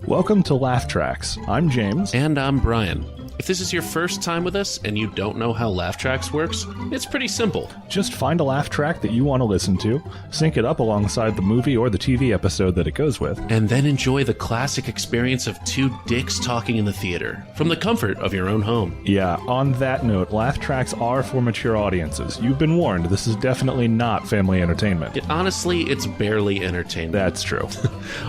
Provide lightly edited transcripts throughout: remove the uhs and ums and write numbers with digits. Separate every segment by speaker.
Speaker 1: Welcome to Laugh Tracks. I'm James.
Speaker 2: And I'm Brian. If this is your first time with us and you don't know how Laugh Tracks works, it's pretty simple.
Speaker 1: Just find a laugh track that you want to listen to, sync it up alongside the movie or the TV episode that it goes with,
Speaker 2: and then enjoy the classic experience of two dicks talking in the theater from the comfort of your own home.
Speaker 1: Yeah, on that note, laugh tracks are for mature audiences. You've been warned, this is definitely not family entertainment.
Speaker 2: Honestly, it's barely entertainment.
Speaker 1: That's true.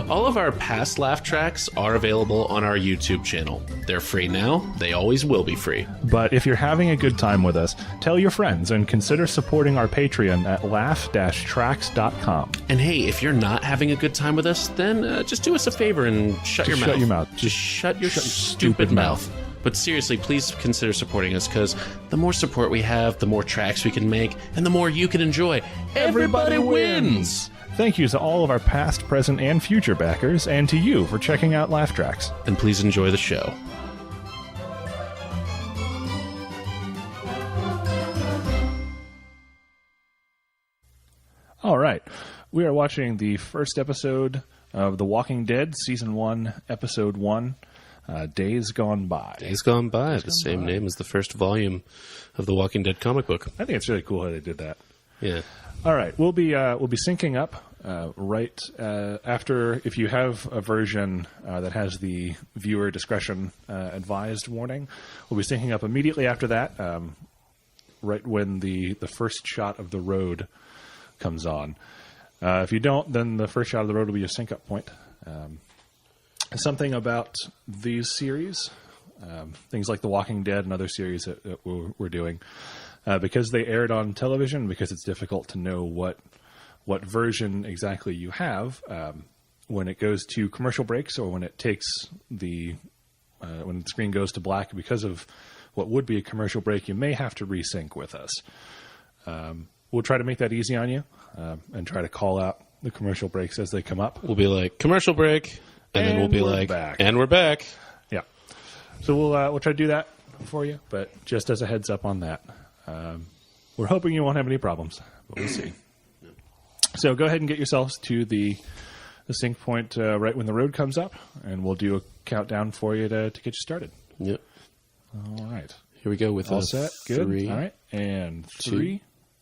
Speaker 2: All of our past laugh tracks are available on our YouTube channel. They're free now. They always will be free.
Speaker 1: But if you're having a good time with us, tell your friends and consider supporting our Patreon at laugh-tracks.com.
Speaker 2: And hey, if you're not having a good time with us, then just do us a favor and shut your mouth. Just shut your stupid mouth. But seriously, please consider supporting us, because the more support we have, the more tracks we can make, and the more you can enjoy. Everybody wins!
Speaker 1: Thank you to all of our past, present, and future backers, and to you for checking out Laugh Tracks.
Speaker 2: And please enjoy the show.
Speaker 1: All right. We are watching the first episode of The Walking Dead, Season 1, Episode 1, Days Gone By.
Speaker 2: Days Gone By, the same name as the first volume of the Walking Dead comic book.
Speaker 1: I think it's really cool how they did that.
Speaker 2: Yeah.
Speaker 1: All right. We'll be syncing up right after, if you have a version that has the viewer discretion advised warning, we'll be syncing up immediately after that, right when the first shot of the road comes on. If you don't, then the first shot of the road will be a sync-up point. Something about these series, things like The Walking Dead and other series that we're doing, because they aired on television, because it's difficult to know what version exactly you have, when it goes to commercial breaks or when it takes when the screen goes to black because of what would be a commercial break, you may have to resync with us. We'll try to make that easy on you and try to call out the commercial breaks as they come up.
Speaker 2: We'll be like, commercial break, and then we'll be like,
Speaker 1: back.
Speaker 2: And we're back.
Speaker 1: Yeah. So we'll try to do that for you, but just as a heads up on that. We're hoping you won't have any problems, but we'll see. So go ahead and get yourselves to the sync point right when the road comes up, and we'll do a countdown for you to get you started.
Speaker 2: Yep.
Speaker 1: All right.
Speaker 2: Here we go with
Speaker 1: all set. Good.
Speaker 2: 3.
Speaker 1: All right. And 3,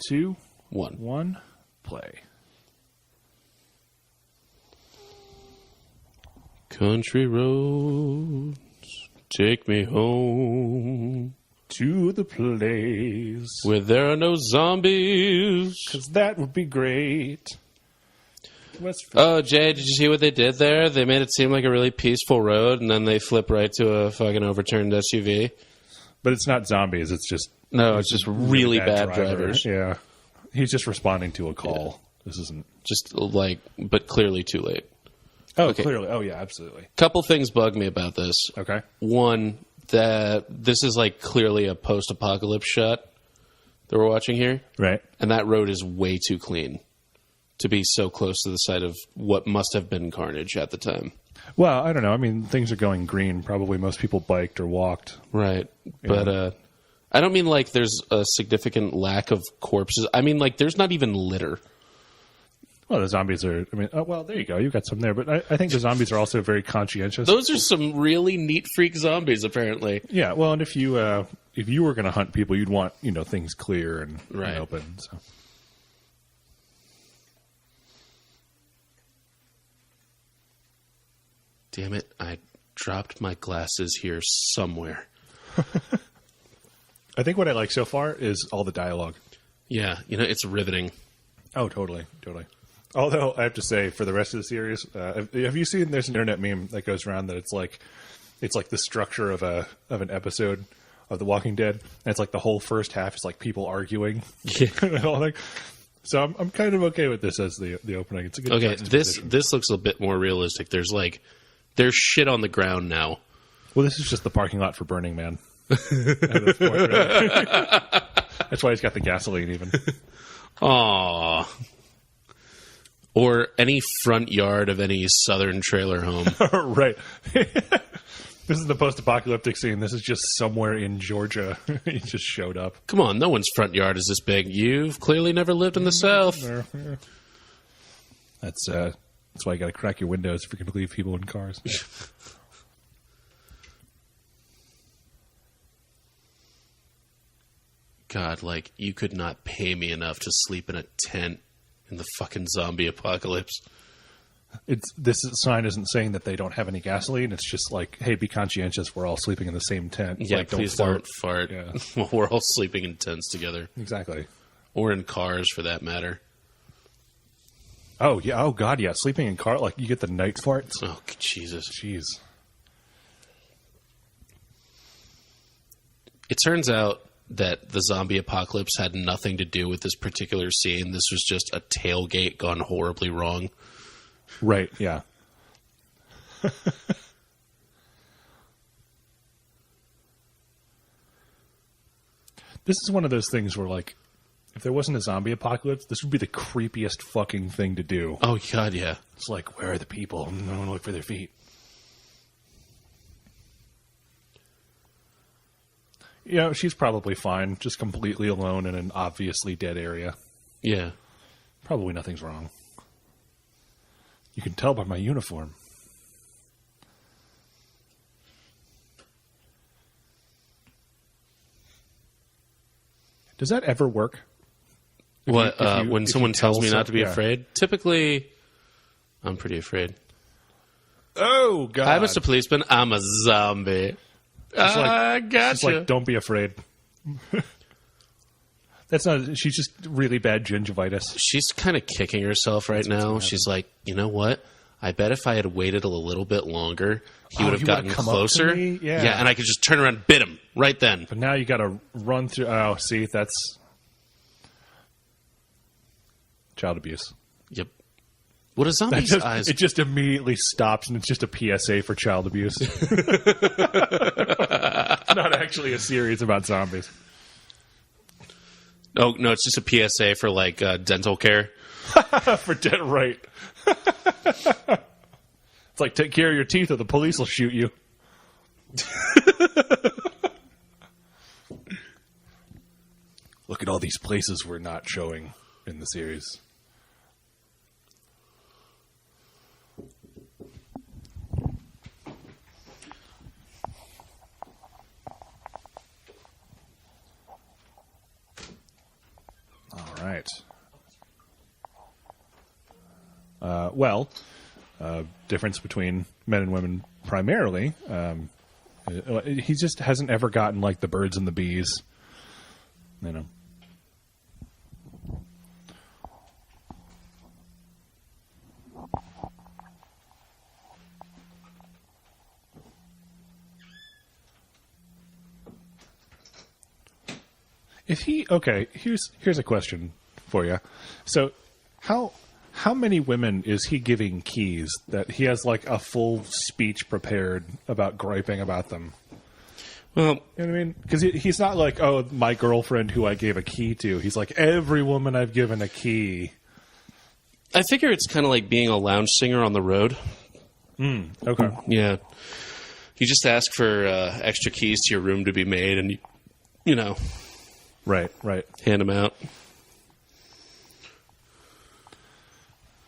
Speaker 1: 2, 1, play.
Speaker 2: Country roads, take me home
Speaker 1: to the place
Speaker 2: where there are no zombies.
Speaker 1: 'Cause that would be great.
Speaker 2: Oh, Jay, did you see what they did there? They made it seem like a really peaceful road, and then they flip right to a fucking overturned SUV.
Speaker 1: But it's not zombies. It's just...
Speaker 2: No, it's just really bad drivers.
Speaker 1: Yeah. He's just responding to a call. Yeah. This isn't...
Speaker 2: Just like, but clearly too late.
Speaker 1: Oh, okay. Clearly. Oh, yeah, absolutely.
Speaker 2: Couple things bug me about this.
Speaker 1: Okay.
Speaker 2: One, that this is like clearly a post-apocalypse shot that we're watching here.
Speaker 1: Right.
Speaker 2: And that road is way too clean to be so close to the site of what must have been carnage at the time.
Speaker 1: Well, I don't know. I mean, things are going green. Probably most people biked or walked.
Speaker 2: Right. But I don't mean like there's a significant lack of corpses. I mean like there's not even litter.
Speaker 1: Well, the zombies are... I mean, oh, well, there you go. You've got some there. But I think the zombies are also very conscientious.
Speaker 2: Those are some really neat freak zombies, apparently.
Speaker 1: Yeah, well, and if you were going to hunt people, you'd want, things clear and open. So.
Speaker 2: Damn it, I dropped my glasses here somewhere.
Speaker 1: I think what I like so far is all the dialogue.
Speaker 2: Yeah, it's riveting.
Speaker 1: Oh, totally. Although, I have to say, for the rest of the series, have you seen, there's an internet meme that goes around that it's like the structure of an episode of The Walking Dead, and it's like the whole first half is like people arguing. Yeah. So I'm kind of okay with this as the opening. It's a good
Speaker 2: okay, this looks a bit more realistic. There's shit on the ground now.
Speaker 1: Well, this is just the parking lot for Burning Man. At this point, really. That's why he's got the gasoline even.
Speaker 2: Aww. Or any front yard of any southern trailer home.
Speaker 1: Right. This is the post-apocalyptic scene. This is just somewhere in Georgia. He just showed up.
Speaker 2: Come on, no one's front yard is this big. You've clearly never lived in the South.
Speaker 1: That's That's why you got to crack your windows if you're going to leave people in cars.
Speaker 2: God, like, you could not pay me enough to sleep in a tent in the fucking zombie apocalypse.
Speaker 1: This sign isn't saying that they don't have any gasoline. It's just like, hey, be conscientious. We're all sleeping in the same tent.
Speaker 2: Yeah,
Speaker 1: like,
Speaker 2: please don't fart.
Speaker 1: Yeah.
Speaker 2: Well, we're all sleeping in tents together.
Speaker 1: Exactly.
Speaker 2: Or in cars, for that matter.
Speaker 1: Oh, yeah. Oh, God, yeah. Sleeping in car, like, you get the night farts.
Speaker 2: Oh, Jesus.
Speaker 1: Jeez.
Speaker 2: It turns out that the zombie apocalypse had nothing to do with this particular scene. This was just a tailgate gone horribly wrong.
Speaker 1: Right, yeah. This is one of those things where, like, if there wasn't a zombie apocalypse, this would be the creepiest fucking thing to do.
Speaker 2: Oh, God, yeah.
Speaker 1: It's like, where are the people? I want to look for their feet. You know, she's probably fine, just completely alone in an obviously dead area.
Speaker 2: Yeah.
Speaker 1: Probably nothing's wrong. You can tell by my uniform. Does that ever work?
Speaker 2: What, when someone tells me not to be afraid? Typically, I'm pretty afraid.
Speaker 1: Oh, God.
Speaker 2: Hi, Mr. Policeman. I'm a zombie. Gotcha.
Speaker 1: She's like, don't be afraid. That's not. She's just really bad gingivitis.
Speaker 2: She's kind of kicking herself right now. She's like, you know what? I bet if I had waited a little bit longer, he would have gotten closer.
Speaker 1: Yeah,
Speaker 2: and I could just turn around and bit him right then.
Speaker 1: But now you got to run through. Oh, see, that's child abuse.
Speaker 2: Yep. What a zombie's eyes.
Speaker 1: It just immediately stops, and it's just a PSA for child abuse. It's not actually a series about zombies.
Speaker 2: Oh, no, it's just a PSA for, like, dental care.
Speaker 1: Right. It's like, take care of your teeth or the police will shoot you. Look at all these places we're not showing in the series. All right. Difference between men and women primarily. He just hasn't ever gotten like the birds and the bees. You know. Here's a question for you. So, how many women is he giving keys that he has like a full speech prepared about griping about them?
Speaker 2: Well,
Speaker 1: you know what I mean? Because he's not like, oh, my girlfriend who I gave a key to. He's like, every woman I've given a key.
Speaker 2: I figure it's kind of like being a lounge singer on the road.
Speaker 1: Okay.
Speaker 2: Yeah. You just ask for extra keys to your room to be made, and you know.
Speaker 1: Right.
Speaker 2: Hand them out.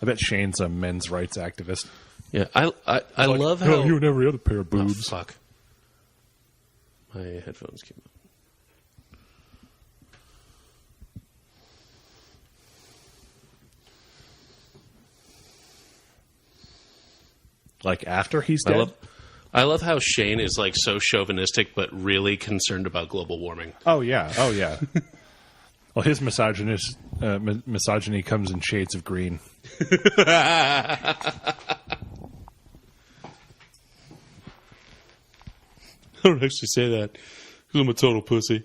Speaker 1: I bet Shane's a men's rights activist.
Speaker 2: Yeah, I like, love how...
Speaker 1: you and every other pair of boobs.
Speaker 2: Oh, fuck. My headphones came up.
Speaker 1: Like after he's dead?
Speaker 2: I love how Shane is like so chauvinistic but really concerned about global warming.
Speaker 1: Oh, yeah. Well, his misogyny comes in shades of green.
Speaker 2: I don't actually say that because I'm a total pussy.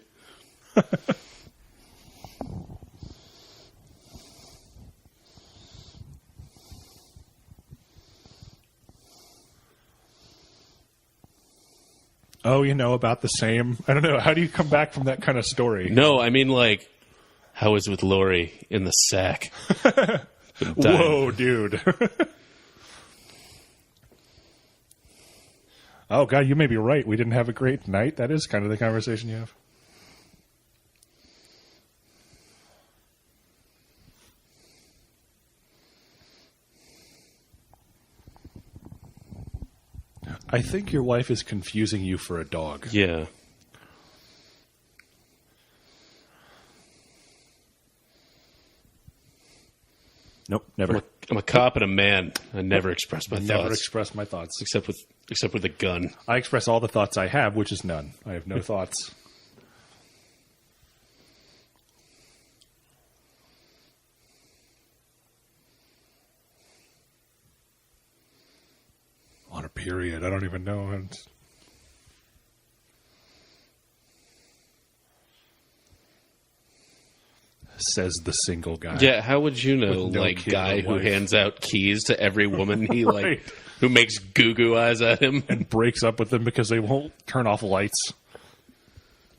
Speaker 1: Oh, about the same. I don't know. How do you come back from that kind of story?
Speaker 2: No, I mean, like, how is with Lori in the sack?
Speaker 1: Whoa, dude. Oh, God, you may be right. We didn't have a great night. That is kind of the conversation you have. I think your wife is confusing you for a dog.
Speaker 2: Yeah.
Speaker 1: Nope, never.
Speaker 2: I'm a cop and a man. I never express my thoughts.
Speaker 1: Never express my thoughts.
Speaker 2: Except with a gun.
Speaker 1: I express all the thoughts I have, which is none. I have no thoughts. On a period. I don't even know. Says the single guy.
Speaker 2: Yeah, how would you know,
Speaker 1: no
Speaker 2: like, guy who
Speaker 1: wife.
Speaker 2: hands out keys to every woman he,
Speaker 1: Right.
Speaker 2: like, who makes goo-goo eyes at him?
Speaker 1: And breaks up with them because they won't turn off lights.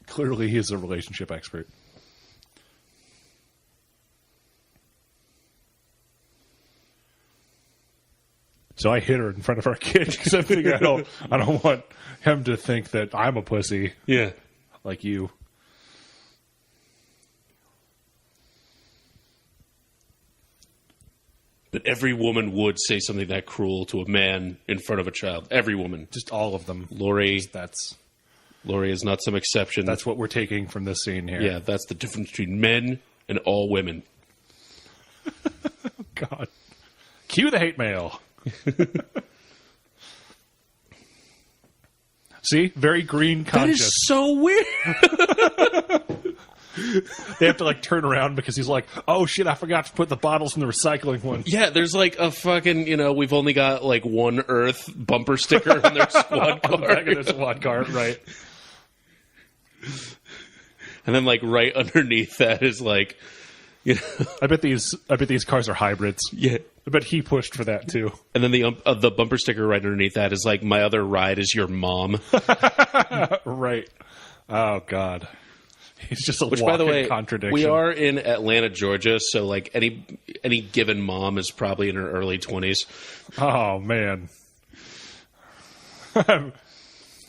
Speaker 1: Clearly, he is a relationship expert. So I hit her in front of our kid because I figure I don't want him to think that I'm a pussy.
Speaker 2: Yeah.
Speaker 1: Like you.
Speaker 2: But every woman would say something that cruel to a man in front of a child. Every woman.
Speaker 1: Just all of them.
Speaker 2: Lori is not some exception.
Speaker 1: That's what we're taking from this scene here.
Speaker 2: Yeah, that's the difference between men and all women.
Speaker 1: God. Cue the hate mail. See? Very green conscious.
Speaker 2: That is so weird.
Speaker 1: They have to, like, turn around because he's like, oh, shit, I forgot to put the bottles in the recycling one.
Speaker 2: Yeah, there's like a fucking, we've only got like one Earth bumper sticker on their squad car.
Speaker 1: On the back of their squad car, right.
Speaker 2: And then, like, right underneath that is like,
Speaker 1: I bet these cars are hybrids.
Speaker 2: Yeah.
Speaker 1: I bet he pushed for that, too.
Speaker 2: And then the bumper sticker right underneath that is like, my other ride is your mom.
Speaker 1: Right. Oh, God. He's just a
Speaker 2: Which, by the way,
Speaker 1: contradiction.
Speaker 2: we are in Atlanta, Georgia, so like any given mom is probably in her early 20s.
Speaker 1: Oh, man.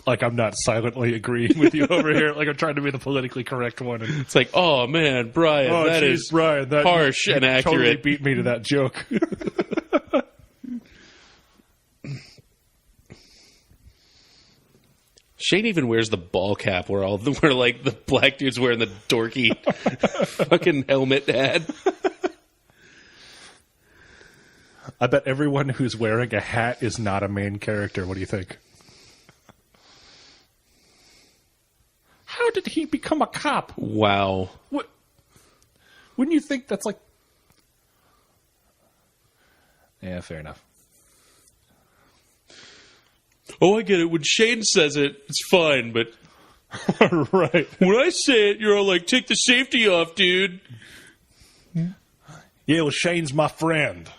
Speaker 1: I'm not silently agreeing with you over here. Like, I'm trying to be the politically correct one. And,
Speaker 2: It's like, oh man, Brian, that is
Speaker 1: Brian, that
Speaker 2: harsh and accurate.
Speaker 1: Totally beat me to that joke.
Speaker 2: Shane even wears the ball cap where like the black dude's wearing the dorky fucking helmet hat.
Speaker 1: I bet everyone who's wearing a hat is not a main character. What do you think? How did he become a cop?
Speaker 2: Wow.
Speaker 1: What? Wouldn't you think that's like... Yeah, fair enough.
Speaker 2: Oh, I get it. When Shane says it, it's fine, but...
Speaker 1: Right.
Speaker 2: When I say it, you're all like, take the safety off, dude.
Speaker 1: Yeah, well, Shane's my friend.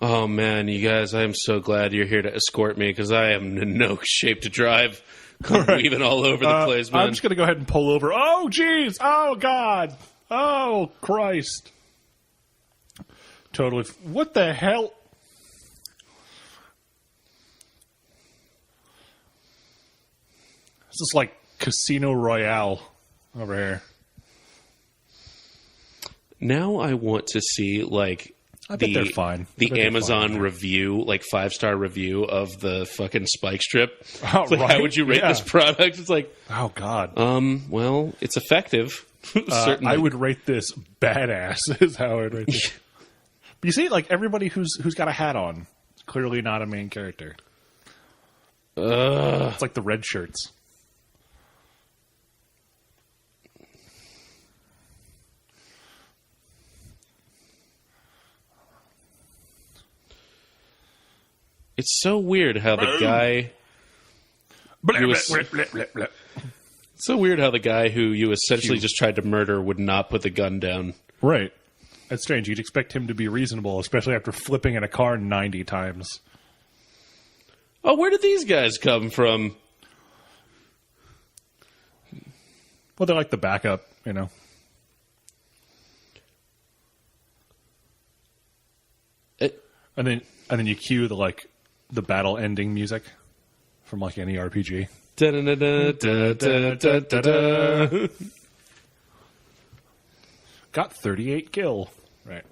Speaker 2: Oh, man, you guys, I am so glad you're here to escort me, because I am in no shape to drive. I'm weaving all over the place, man.
Speaker 1: I'm just going to go ahead and pull over. Oh, jeez. Oh, God. Oh, Christ. Totally. What the hell? This is like Casino Royale over here.
Speaker 2: Now I want to see, like...
Speaker 1: I bet they're fine.
Speaker 2: The Amazon review, like 5-star review of the fucking spike strip.
Speaker 1: Oh,
Speaker 2: it's like,
Speaker 1: right?
Speaker 2: how would you rate this product? It's like,
Speaker 1: oh, God.
Speaker 2: Well, it's effective. Certainly.
Speaker 1: I would rate this badass is how I would rate this. But you see, like, everybody who's got a hat on is clearly not a main character. It's like the red shirts.
Speaker 2: It's so weird how the guy... It's so weird how the guy who you essentially just tried to murder would not put the gun down.
Speaker 1: Right. That's strange. You'd expect him to be reasonable, especially after flipping in a car 90 times.
Speaker 2: Oh, where did these guys come from?
Speaker 1: Well, they're like the backup, you know. And then you cue the battle ending music from like any RPG. Got 38 kill. Right.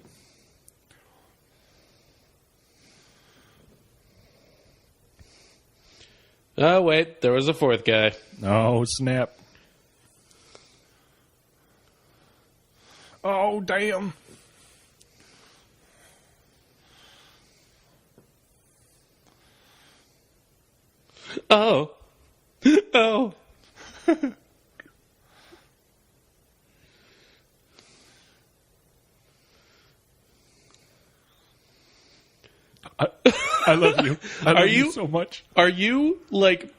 Speaker 2: Oh, wait. There was a fourth guy.
Speaker 1: Oh, snap. Oh, damn.
Speaker 2: Oh. Oh.
Speaker 1: I love you. I love you so much.
Speaker 2: Are you, like,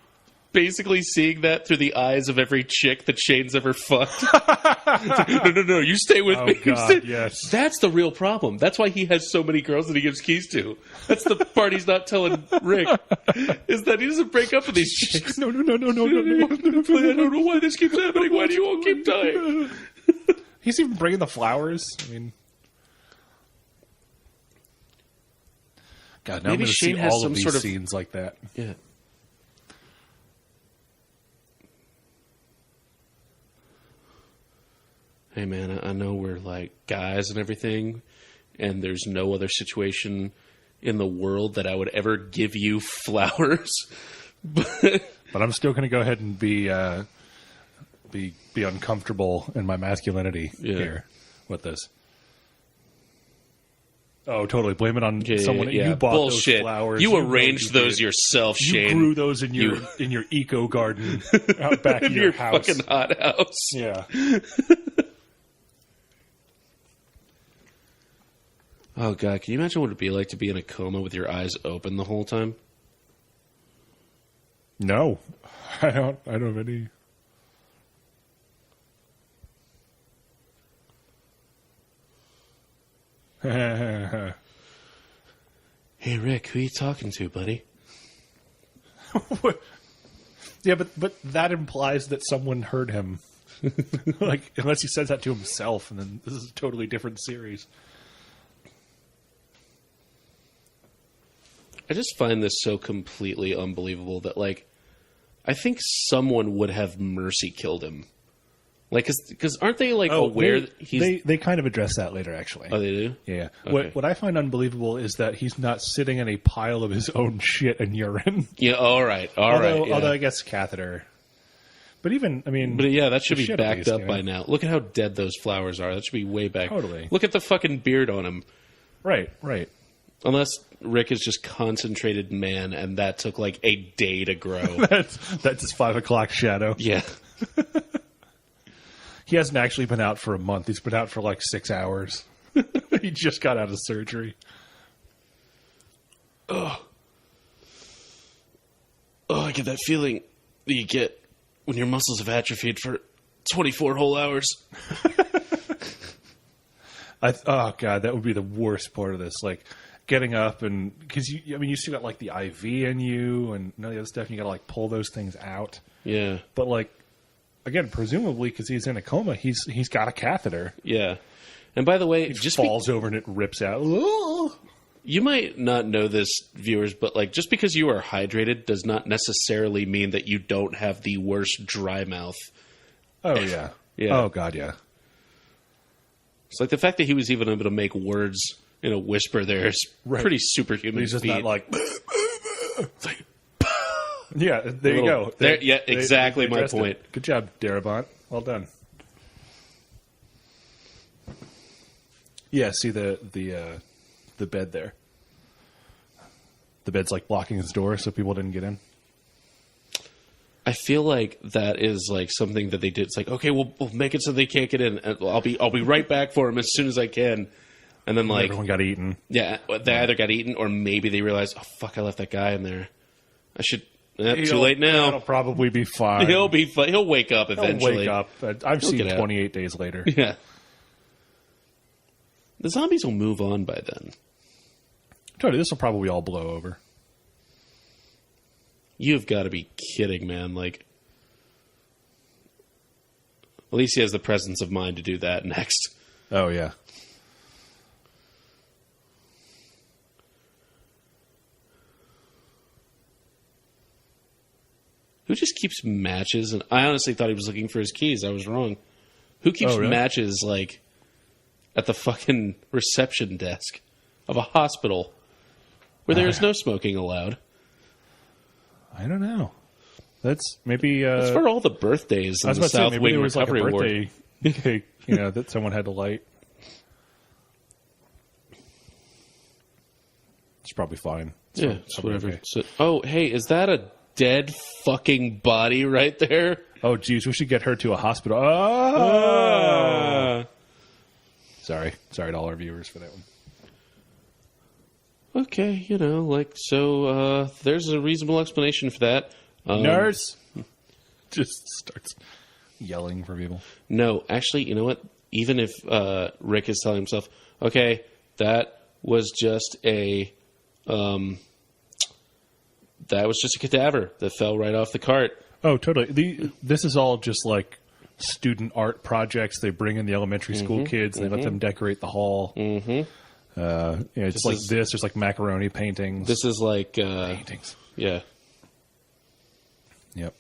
Speaker 2: basically seeing that through the eyes of every chick that Shane's ever fucked? No, you stay with me.
Speaker 1: God, yes.
Speaker 2: That's the real problem. That's why he has so many girls that he gives keys to. That's the part he's not telling Rick, is that he doesn't break up with these chicks.
Speaker 1: No.
Speaker 2: I don't know why this keeps happening. Why do you all keep dying?
Speaker 1: He's even bringing the flowers. I mean... God, now
Speaker 2: Maybe
Speaker 1: I'm going to
Speaker 2: Shane
Speaker 1: see
Speaker 2: has
Speaker 1: all
Speaker 2: some
Speaker 1: of these
Speaker 2: sort of
Speaker 1: scenes like that.
Speaker 2: Yeah. Hey, man, I know we're, like, guys and everything, and there's no other situation in the world that I would ever give you flowers. But
Speaker 1: I'm still going to go ahead and be uncomfortable in my masculinity here with this. Oh, totally. Blame it on someone.
Speaker 2: Yeah.
Speaker 1: You bought
Speaker 2: Bullshit.
Speaker 1: those flowers.
Speaker 2: You arranged those yourself, Shane.
Speaker 1: You grew those in your eco garden out back of your house.
Speaker 2: Fucking hot house.
Speaker 1: Yeah.
Speaker 2: Oh, God. Can you imagine what it'd be like to be in a coma with your eyes open the whole time?
Speaker 1: No. I don't have any...
Speaker 2: Hey, Rick, who are you talking to, buddy?
Speaker 1: Yeah, but that implies that someone heard him. Like, unless he says that to himself, and then this is a totally different series.
Speaker 2: I just find this so completely unbelievable that, like, I think someone would have mercy killed him. Like, because aren't they, like, aware that he's...
Speaker 1: They kind of address that later, actually.
Speaker 2: Oh, they do?
Speaker 1: Yeah.
Speaker 2: Okay.
Speaker 1: What I find unbelievable is that he's not sitting in a pile of his own shit and urine.
Speaker 2: Yeah, all right.
Speaker 1: Although I guess catheter. But even, I mean...
Speaker 2: But yeah, that should be backed
Speaker 1: least,
Speaker 2: up by now. Look at how dead those flowers are. That should be way back.
Speaker 1: Totally.
Speaker 2: Look at the fucking beard on him.
Speaker 1: Right.
Speaker 2: Unless Rick is just concentrated man, and that took, like, a day to grow.
Speaker 1: That's his 5 o'clock shadow.
Speaker 2: Yeah.
Speaker 1: He hasn't actually been out for a month. He's been out for like 6 hours. He just got out of surgery.
Speaker 2: Oh, I get that feeling that you get when your muscles have atrophied for 24 whole hours.
Speaker 1: Oh, God, that would be the worst part of this. Like, getting up and... Because, you still got, like, the IV in you and none of the other stuff, and you got to, like, pull those things out.
Speaker 2: Yeah.
Speaker 1: But, like, again, presumably, because he's in a coma, he's got a catheter.
Speaker 2: Yeah. And by the way,
Speaker 1: it just falls over and it rips out.
Speaker 2: You might not know this, viewers, but like just because you are hydrated does not necessarily mean that you don't have the worst dry mouth.
Speaker 1: Oh, yeah.
Speaker 2: Yeah.
Speaker 1: Oh, God, yeah.
Speaker 2: It's like the fact that he was even able to make words in a whisper there is pretty superhuman.
Speaker 1: He's just not like... Yeah, there you go.
Speaker 2: Exactly my point.
Speaker 1: It. Good job, Darabont. Well done. Yeah, see the bed there. The bed's like blocking his door so people didn't get in.
Speaker 2: I feel like that is like something that they did. It's like, okay, we'll make it so they can't get in. I'll be right back for them as soon as I can. And then like
Speaker 1: everyone got eaten.
Speaker 2: Yeah, they either got eaten or maybe they realized, oh fuck, I left that guy in there. I should. Too late now.
Speaker 1: It'll probably be fine.
Speaker 2: He'll be fine. He'll wake up eventually.
Speaker 1: He'll wake up. I've seen 28 days later.
Speaker 2: Yeah. The zombies will move on by then.
Speaker 1: Tony, this will probably all blow over.
Speaker 2: You've got to be kidding, man. Like, at least he has the presence of mind to do that next.
Speaker 1: Oh, yeah.
Speaker 2: Who just keeps matches? And I honestly thought he was looking for his keys. I was wrong. Who keeps matches, like, at the fucking reception desk of a hospital where there is no smoking allowed?
Speaker 1: I don't know. That's maybe.
Speaker 2: It's for all the birthdays in the South Wing Recovery Ward.
Speaker 1: Maybe there was like a birthday cake, that someone had to light. It's probably fine.
Speaker 2: It's whatever. Okay. So, hey, is that a dead fucking body right there?
Speaker 1: Oh, geez, we should get her to a hospital. Oh! Sorry to all our viewers for that one.
Speaker 2: Okay, there's a reasonable explanation for that.
Speaker 1: Nurse! Just starts yelling for people.
Speaker 2: No, actually, you know what? Even if Rick is telling himself, okay, that was just a cadaver that fell right off the cart.
Speaker 1: Oh, totally. This is all just like student art projects. They bring in the elementary school kids and they let them decorate the hall. Mm-hmm. It's like this. There's like macaroni paintings.
Speaker 2: This is like
Speaker 1: paintings.
Speaker 2: Yeah.
Speaker 1: Yep.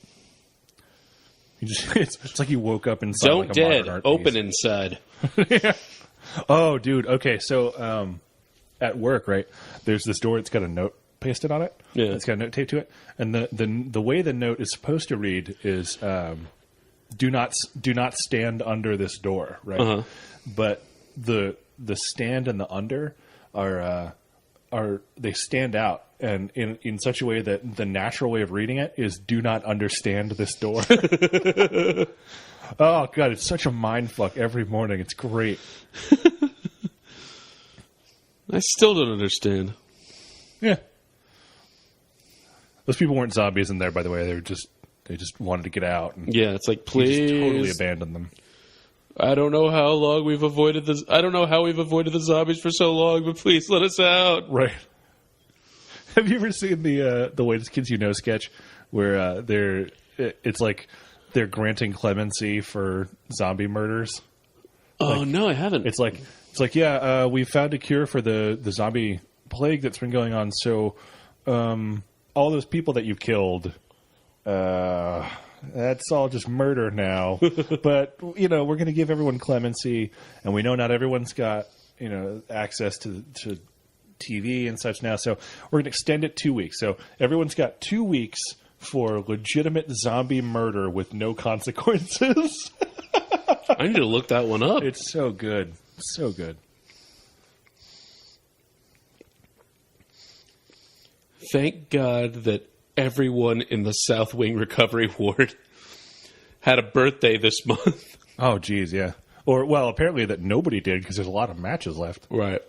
Speaker 1: It's like you woke up inside.
Speaker 2: Don't
Speaker 1: like a
Speaker 2: dead.
Speaker 1: modern art
Speaker 2: Open
Speaker 1: piece.
Speaker 2: inside.
Speaker 1: Yeah. Oh, dude. Okay, so at work, right? There's this door. It's got a note pasted on it.
Speaker 2: Yeah.
Speaker 1: It's got a note taped to it, and the way the note is supposed to read is do not stand under this door, right? Uh-huh. But the stand and the under are they stand out, and in such a way that the natural way of reading it is do not understand this door. Oh god, it's such a mind fuck every morning. It's great.
Speaker 2: I still don't understand.
Speaker 1: Yeah. Those people weren't zombies in there, by the way. They just wanted to get out. And
Speaker 2: yeah, it's like, please.
Speaker 1: Just totally abandoned them.
Speaker 2: I don't know how long we've avoided this. I don't know how we've avoided the zombies for so long, but please let us out.
Speaker 1: Right. Have you ever seen the Whitest Kids You Know sketch where it's like they're granting clemency for zombie murders?
Speaker 2: Oh, no, I haven't.
Speaker 1: It's like we found a cure for the zombie plague that's been going on. So all those people that you killed, that's all just murder now. But we're going to give everyone clemency, and we know not everyone's got access to TV and such now. So we're going to extend it 2 weeks. So everyone's got 2 weeks for legitimate zombie murder with no consequences.
Speaker 2: I need to look that one up.
Speaker 1: It's so good. So good.
Speaker 2: Thank God that everyone in the South Wing Recovery Ward had a birthday this month.
Speaker 1: Oh, geez, yeah. Or, well, apparently that nobody did because there's a lot of matches left.
Speaker 2: Right.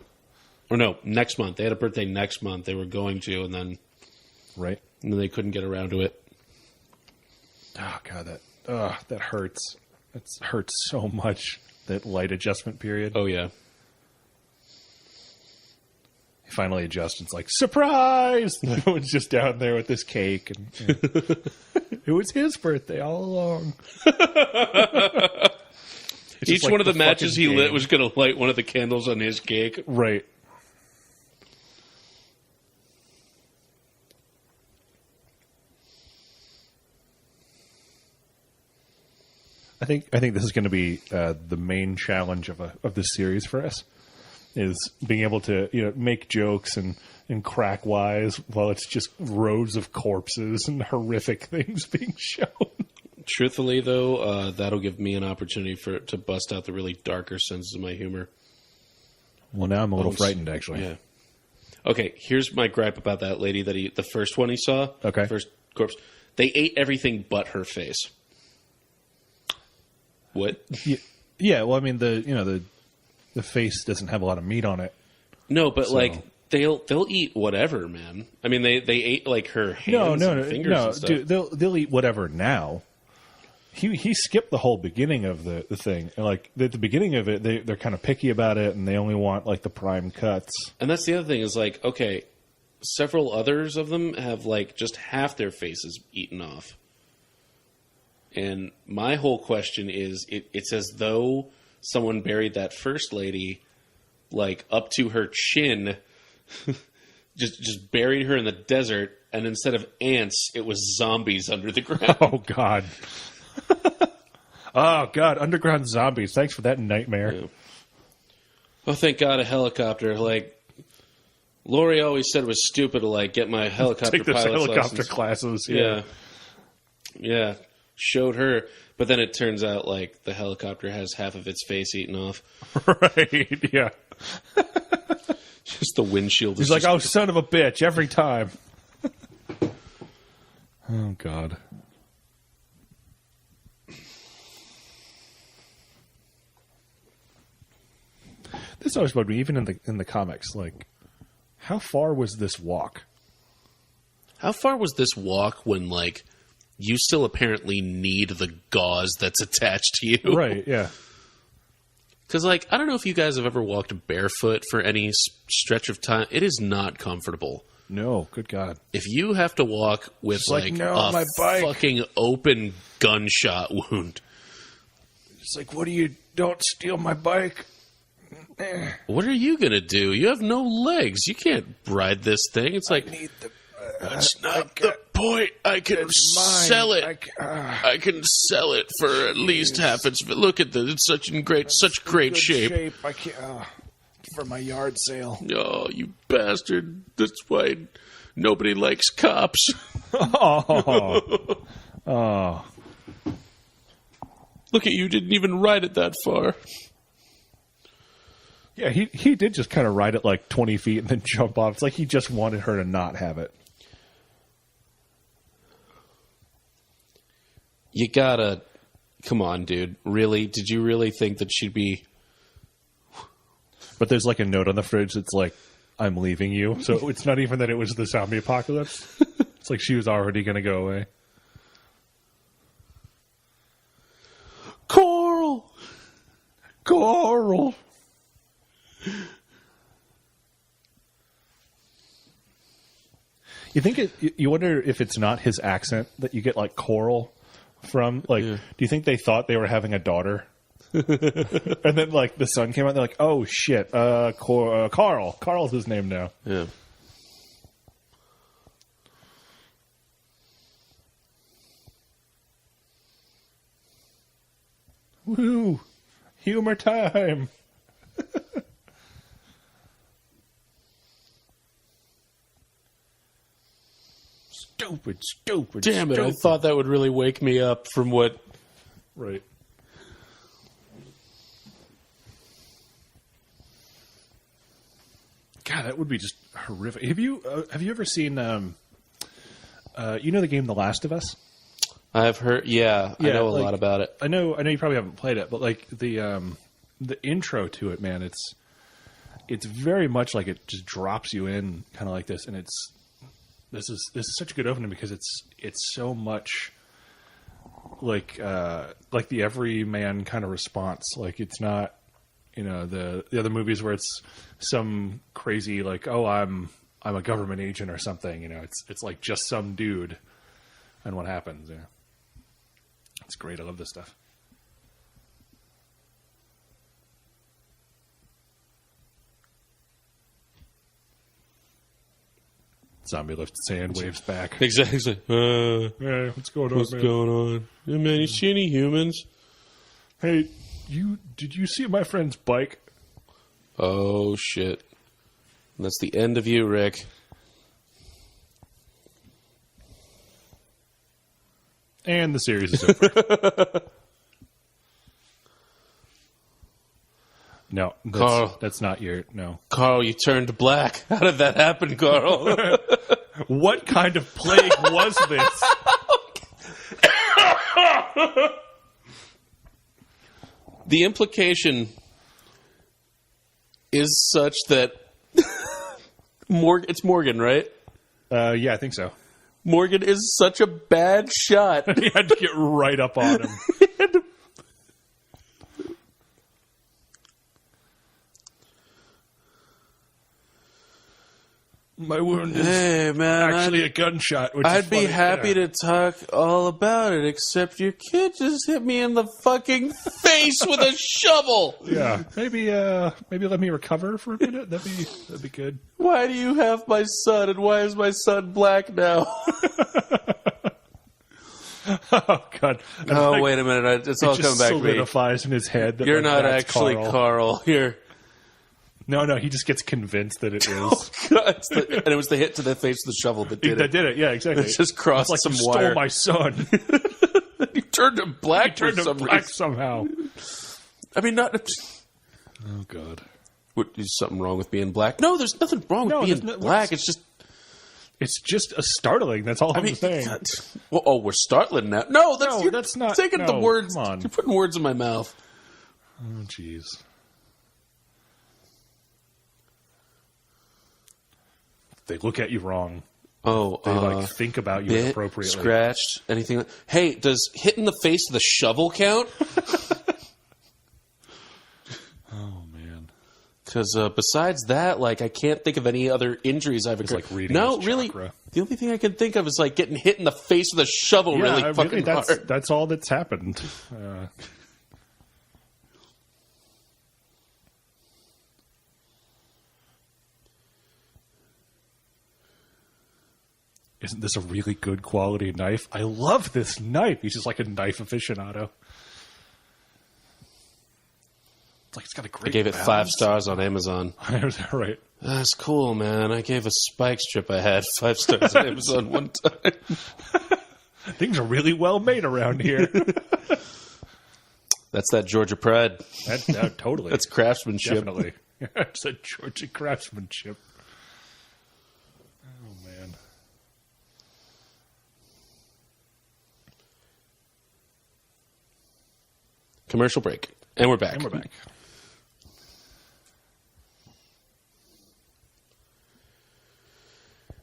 Speaker 2: Or no, next month. They had a birthday next month. They were going to, and then...
Speaker 1: Right.
Speaker 2: And then they couldn't get around to it.
Speaker 1: Oh, God, that hurts. It hurts so much, that light adjustment period.
Speaker 2: Oh, yeah.
Speaker 1: He finally adjusts, and it's like, surprise! Everyone's just down there with this cake. And it was his birthday all along.
Speaker 2: Each one of the matches he lit was going to light one of the candles on his cake.
Speaker 1: Right. I think this is going to be the main challenge of this series for us, is being able to make jokes and crack wise while it's just rows of corpses and horrific things being shown.
Speaker 2: Truthfully, though, that'll give me an opportunity to bust out the really darker senses of my humor.
Speaker 1: Well, now I'm a little frightened, actually.
Speaker 2: Yeah. Okay, here's my gripe about that lady the first one he saw.
Speaker 1: Okay.
Speaker 2: First corpse. They ate everything but her face. What?
Speaker 1: Yeah. Well, I mean, the face doesn't have a lot of meat on it.
Speaker 2: No, but like they'll eat whatever, man. I mean, they ate like her hands and fingers and stuff.
Speaker 1: Dude, they'll eat whatever now. He skipped the whole beginning of the thing. Like at the beginning of it, they're kind of picky about it, and they only want like the prime cuts.
Speaker 2: And that's the other thing is like, okay, several others of them have like just half their faces eaten off. And my whole question is, it's as though someone buried that first lady like up to her chin, just buried her in the desert, and instead of ants, it was zombies under the ground.
Speaker 1: Oh God. Oh God, underground zombies. Thanks for that nightmare. Yeah.
Speaker 2: Oh, thank God, a helicopter. Like Lori always said it was stupid to like get my helicopter
Speaker 1: take those
Speaker 2: pilot's
Speaker 1: helicopter
Speaker 2: license.
Speaker 1: Classes.
Speaker 2: Yeah. Yeah, showed her. But then it turns out, like, the helicopter has half of its face eaten off.
Speaker 1: Right, yeah.
Speaker 2: Just the windshield.
Speaker 1: He's like, oh, son of a bitch, every time. Oh, God. This always bugged me, even in the comics. Like, how far was this walk?
Speaker 2: How far was this walk when, like, you still apparently need the gauze that's attached to you?
Speaker 1: Right, yeah.
Speaker 2: Because, like, I don't know if you guys have ever walked barefoot for any stretch of time. It is not comfortable.
Speaker 1: No, good God.
Speaker 2: If you have to walk with, like
Speaker 1: no,
Speaker 2: a fucking open gunshot wound.
Speaker 1: It's like, what do you... Don't steal my bike.
Speaker 2: What are you going to do? You have no legs. You can't ride this thing. It's like... That's not the point. I can sell it. I can sell it for at least half its... Look at this. It's such great shape.
Speaker 1: I can't... for my yard sale.
Speaker 2: Oh, you bastard. That's why nobody likes cops.
Speaker 1: Oh.
Speaker 2: Look at you. Didn't even ride it that far.
Speaker 1: Yeah, he did just kind of ride it like 20 feet and then jump off. It's like he just wanted her to not have it.
Speaker 2: You gotta... Come on, dude. Really? Did you really think that she'd be...
Speaker 1: But there's like a note on the fridge that's like, I'm leaving you. So it's not even that it was the zombie apocalypse. It's like she was already going to go away.
Speaker 2: Carl!
Speaker 1: You think you wonder if it's not his accent that you get like Coral from? Like, Do you think they thought they were having a daughter? And then like the son came out and they're like, oh shit, Carl's his name now.
Speaker 2: Yeah.
Speaker 1: Woo, humor time. Stupid.
Speaker 2: Damn it, I thought that would really wake me up from what...
Speaker 1: Right. God, that would be just horrific. Have you ever seen you know the game The Last of Us?
Speaker 2: I've heard. Yeah, I know a lot about it.
Speaker 1: I know you probably haven't played it, but like the intro to it, man, it's very much like it just drops you in kind of like this, and this is such a good opening because it's so much like the everyman kind of response. Like it's not, you know, the other movies where it's some crazy like, oh, I'm a government agent or something. You know, it's like just some dude, and what happens. Yeah, it's great. I love this stuff. Zombie lifts its hand, waves back.
Speaker 2: Exactly.
Speaker 1: Hey, what's going on,
Speaker 2: What's going on? Hey, man, you see any humans?
Speaker 1: Hey, did you see my friend's bike?
Speaker 2: Oh, shit. That's the end of you, Rick.
Speaker 1: And the series is over. No,
Speaker 2: Carl.
Speaker 1: That's not your... No.
Speaker 2: Carl, you turned black. How did that happen, Carl?
Speaker 1: What kind of plague was this?
Speaker 2: The implication is such that... it's Morgan, right?
Speaker 1: Yeah, I think so.
Speaker 2: Morgan is such a bad shot.
Speaker 1: He had to get right up on him. My wound is actually a gunshot. Which
Speaker 2: I'd
Speaker 1: is
Speaker 2: be
Speaker 1: funny.
Speaker 2: happy to talk all about it, except your kid just hit me in the fucking face with a shovel.
Speaker 1: Yeah, maybe let me recover for a minute. That'd be good.
Speaker 2: Why do you have my son, and why is my son black now?
Speaker 1: Oh God!
Speaker 2: Oh, like, wait a minute! It's all coming back to me.
Speaker 1: Solidifies in his head. That
Speaker 2: You're not
Speaker 1: that's
Speaker 2: actually Carl. You're
Speaker 1: No, he just gets convinced that it is.
Speaker 2: Oh, God. And it was the hit to the face of the shovel that did it.
Speaker 1: That did it, yeah, exactly.
Speaker 2: It just crossed some wire.
Speaker 1: Stole my son.
Speaker 2: He turned him black
Speaker 1: somehow.
Speaker 2: I mean, not...
Speaker 1: Oh, God.
Speaker 2: What, is something wrong with being black? No, there's nothing wrong with being black. It's
Speaker 1: just a startling. That's all I'm saying.
Speaker 2: Well, we're startling now. No, that's not. Taking the words.
Speaker 1: Come on.
Speaker 2: You're putting words in my mouth.
Speaker 1: Oh, jeez. They look at you wrong.
Speaker 2: Oh,
Speaker 1: they think about you inappropriately.
Speaker 2: Scratched, anything. Hey, does hitting the face with a shovel count?
Speaker 1: Oh, man.
Speaker 2: Because besides that, I can't think of any other injuries I've occurred.
Speaker 1: It's like reading his
Speaker 2: really.
Speaker 1: chakra.
Speaker 2: The only thing I can think of is getting hit in the face with a shovel really fucking hard.
Speaker 1: That's all that's happened. Isn't this a really good quality knife? I love this knife. He's just like a knife aficionado. It's got a great
Speaker 2: I gave it
Speaker 1: balance.
Speaker 2: 5 stars on Amazon.
Speaker 1: Right.
Speaker 2: That's cool, man. I gave a spike strip I had 5 stars on Amazon one time.
Speaker 1: Things are really well made around here.
Speaker 2: That's that Georgia pride.
Speaker 1: Totally.
Speaker 2: That's craftsmanship.
Speaker 1: Definitely. It's a Georgia craftsmanship. Oh, man.
Speaker 2: Commercial break. And we're back. What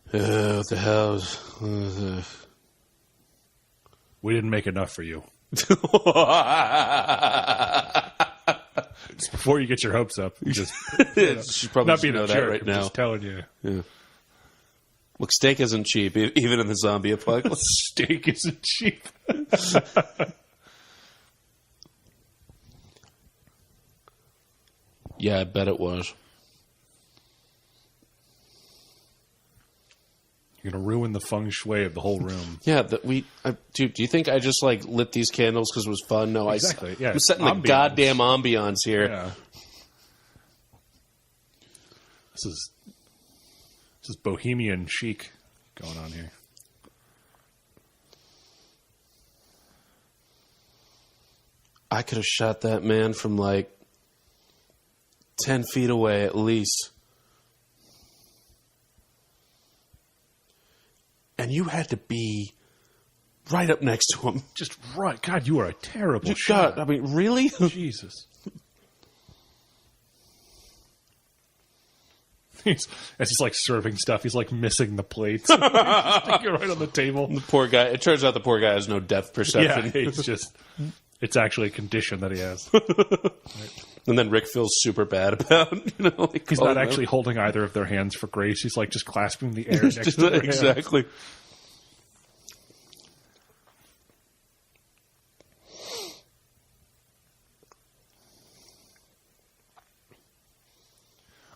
Speaker 2: the hell?
Speaker 1: We didn't make enough for you. Just before you get your hopes up. You just
Speaker 2: should probably
Speaker 1: not being
Speaker 2: know
Speaker 1: a
Speaker 2: that
Speaker 1: jerk,
Speaker 2: right
Speaker 1: I'm
Speaker 2: now.
Speaker 1: just telling you.
Speaker 2: Yeah. Look, steak isn't cheap, even in the zombie apocalypse.
Speaker 1: Steak isn't cheap.
Speaker 2: Yeah, I bet it was.
Speaker 1: You're going to ruin the feng shui of the whole room.
Speaker 2: Yeah, dude, do you think I just lit these candles because it was fun? No,
Speaker 1: exactly.
Speaker 2: I'm setting the goddamn ambiance here.
Speaker 1: Yeah. This is bohemian chic going on here.
Speaker 2: I could have shot that man from 10 feet away at least. And you had to be right up next to him.
Speaker 1: Just right. God, you are a terrible shot.
Speaker 2: God, I mean, really?
Speaker 1: Jesus. As he's serving stuff, he's missing the plates. You're right on the table.
Speaker 2: The poor guy. It turns out the poor guy has no depth perception.
Speaker 1: Yeah, it's actually a condition that he has.
Speaker 2: Right. And then Rick feels super bad about,
Speaker 1: he's not actually holding either of their hands for grace. He's just clasping the air next to their
Speaker 2: exactly.
Speaker 1: Hands.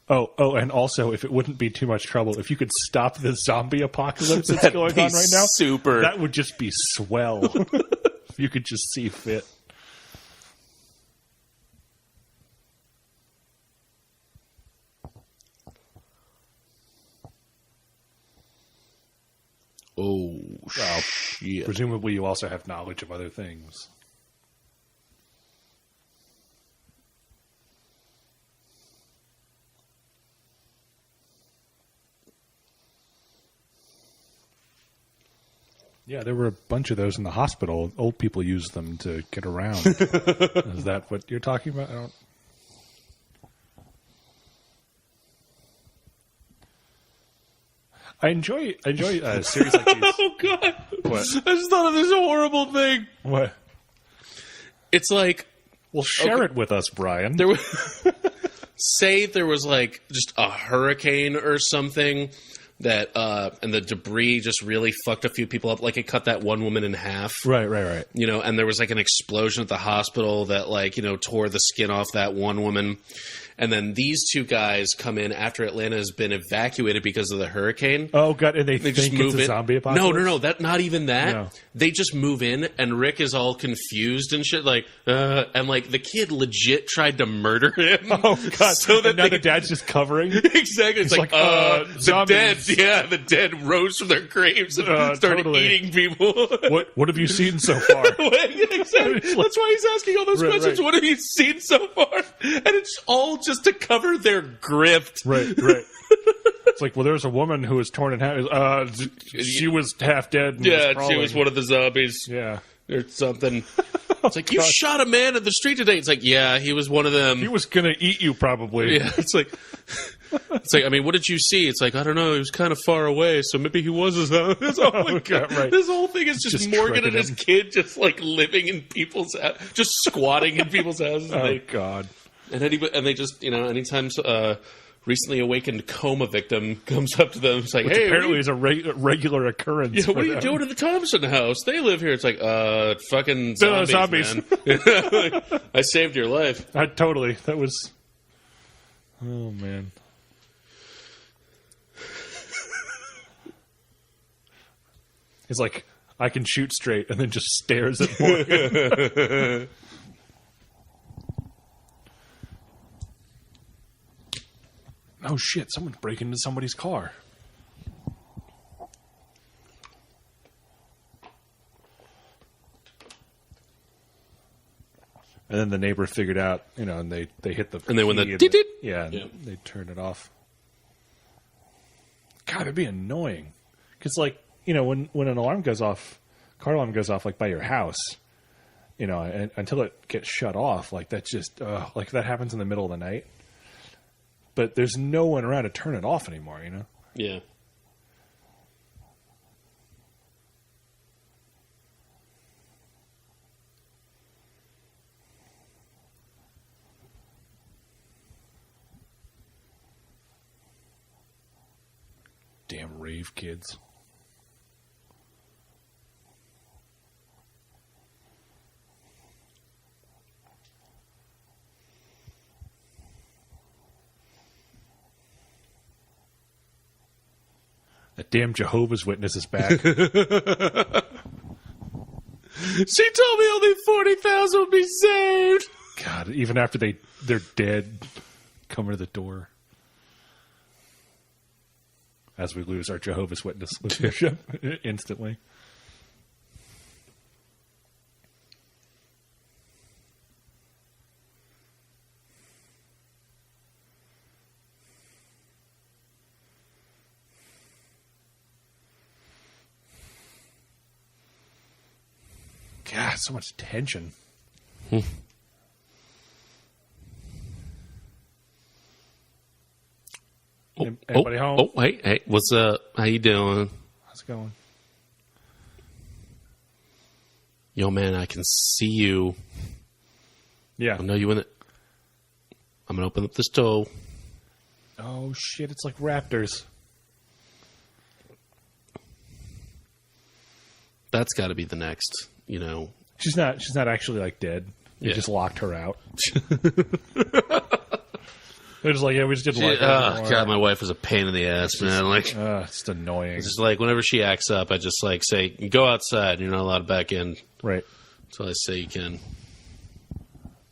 Speaker 1: Oh, and also, if it wouldn't be too much trouble, if you could stop the zombie apocalypse that's going on right now, that would just be swell. If you could just see fit.
Speaker 2: Oh, shit.
Speaker 1: Presumably you also have knowledge of other things. Yeah, there were a bunch of those in the hospital. Old people use them to get around. Is that what you're talking about? I enjoy a series like these.
Speaker 2: Oh, God.
Speaker 1: What?
Speaker 2: I just thought of this horrible thing.
Speaker 1: What?
Speaker 2: It's
Speaker 1: well, share it with us, Brian.
Speaker 2: Say there was just a hurricane or something that, and the debris just really fucked a few people up. It cut that one woman in half.
Speaker 1: Right.
Speaker 2: And there was an explosion at the hospital that tore the skin off that one woman. And then these two guys come in after Atlanta has been evacuated because of the hurricane.
Speaker 1: Oh, God. And they think
Speaker 2: just move
Speaker 1: it's a
Speaker 2: in.
Speaker 1: zombie apocalypse?
Speaker 2: No. Not even that.
Speaker 1: No.
Speaker 2: They just move in, and Rick is all confused and shit. And like the kid legit tried to murder him.
Speaker 1: Oh, God.
Speaker 2: So that
Speaker 1: now the dad's just covering?
Speaker 2: Exactly. It's like the dead. Yeah, the dead rose from their graves and started eating people.
Speaker 1: What have you seen so far?
Speaker 2: Exactly. That's why he's asking all those questions. Right. What have you seen so far? And it's all just to cover their grift.
Speaker 1: Right. It's like, well, there's a woman who was torn in half. She was half dead.
Speaker 2: Yeah, she was one of the zombies.
Speaker 1: Yeah.
Speaker 2: Or something. It's like, you shot a man in the street today. It's like, yeah, he was one of them.
Speaker 1: He was going to eat you, probably.
Speaker 2: Yeah, it's like, I mean, what did you see? It's like, I don't know. He was kind of far away, so maybe he was his own. Oh, God, right. This whole thing is just Morgan and his kid just, like, living in people's just squatting in people's houses.
Speaker 1: Oh, God.
Speaker 2: And they just, anytime recently awakened coma victim comes up to them, it's like,
Speaker 1: which
Speaker 2: hey,
Speaker 1: apparently is a regular occurrence.
Speaker 2: Yeah, what are you doing in the Thompson house? They live here. It's like, fucking zombies. Man. I saved your life.
Speaker 1: Totally. That was. Oh, man. He's like, I can shoot straight, and then just stares at Morgan. Oh, shit, someone's breaking into somebody's car. And then the neighbor figured out, and they hit the...
Speaker 2: And then when the...
Speaker 1: Yeah, they turned it off. God, it'd be annoying. Because, like, when an alarm goes off, car alarm goes off, like, by your house, and until it gets shut off, like, that's just... like, if that happens in the middle of the night. But there's no one around to turn it off anymore,
Speaker 2: Yeah.
Speaker 1: Damn rave kids. That damn Jehovah's Witness is back.
Speaker 2: She told me only 40,000 would be saved.
Speaker 1: God, even after they're dead, coming to the door. As we lose our Jehovah's Witness listenership instantly. God, so much tension. Anybody home?
Speaker 2: Oh, hey, what's up? How you doing?
Speaker 1: How's it going?
Speaker 2: Yo, man, I can see you.
Speaker 1: Yeah.
Speaker 2: I know you in it. I'm going to open up this door.
Speaker 1: Oh, shit, it's like raptors.
Speaker 2: That's got to be the next,
Speaker 1: She's not actually, like, dead. They just locked her out. They're just like, yeah, we just didn't like her anymore.
Speaker 2: God, my wife was a pain in the ass, man. Like,
Speaker 1: it's annoying.
Speaker 2: It's just like, whenever she acts up, I just, like, say, go outside. You're not allowed back in.
Speaker 1: Right.
Speaker 2: Until I say you can.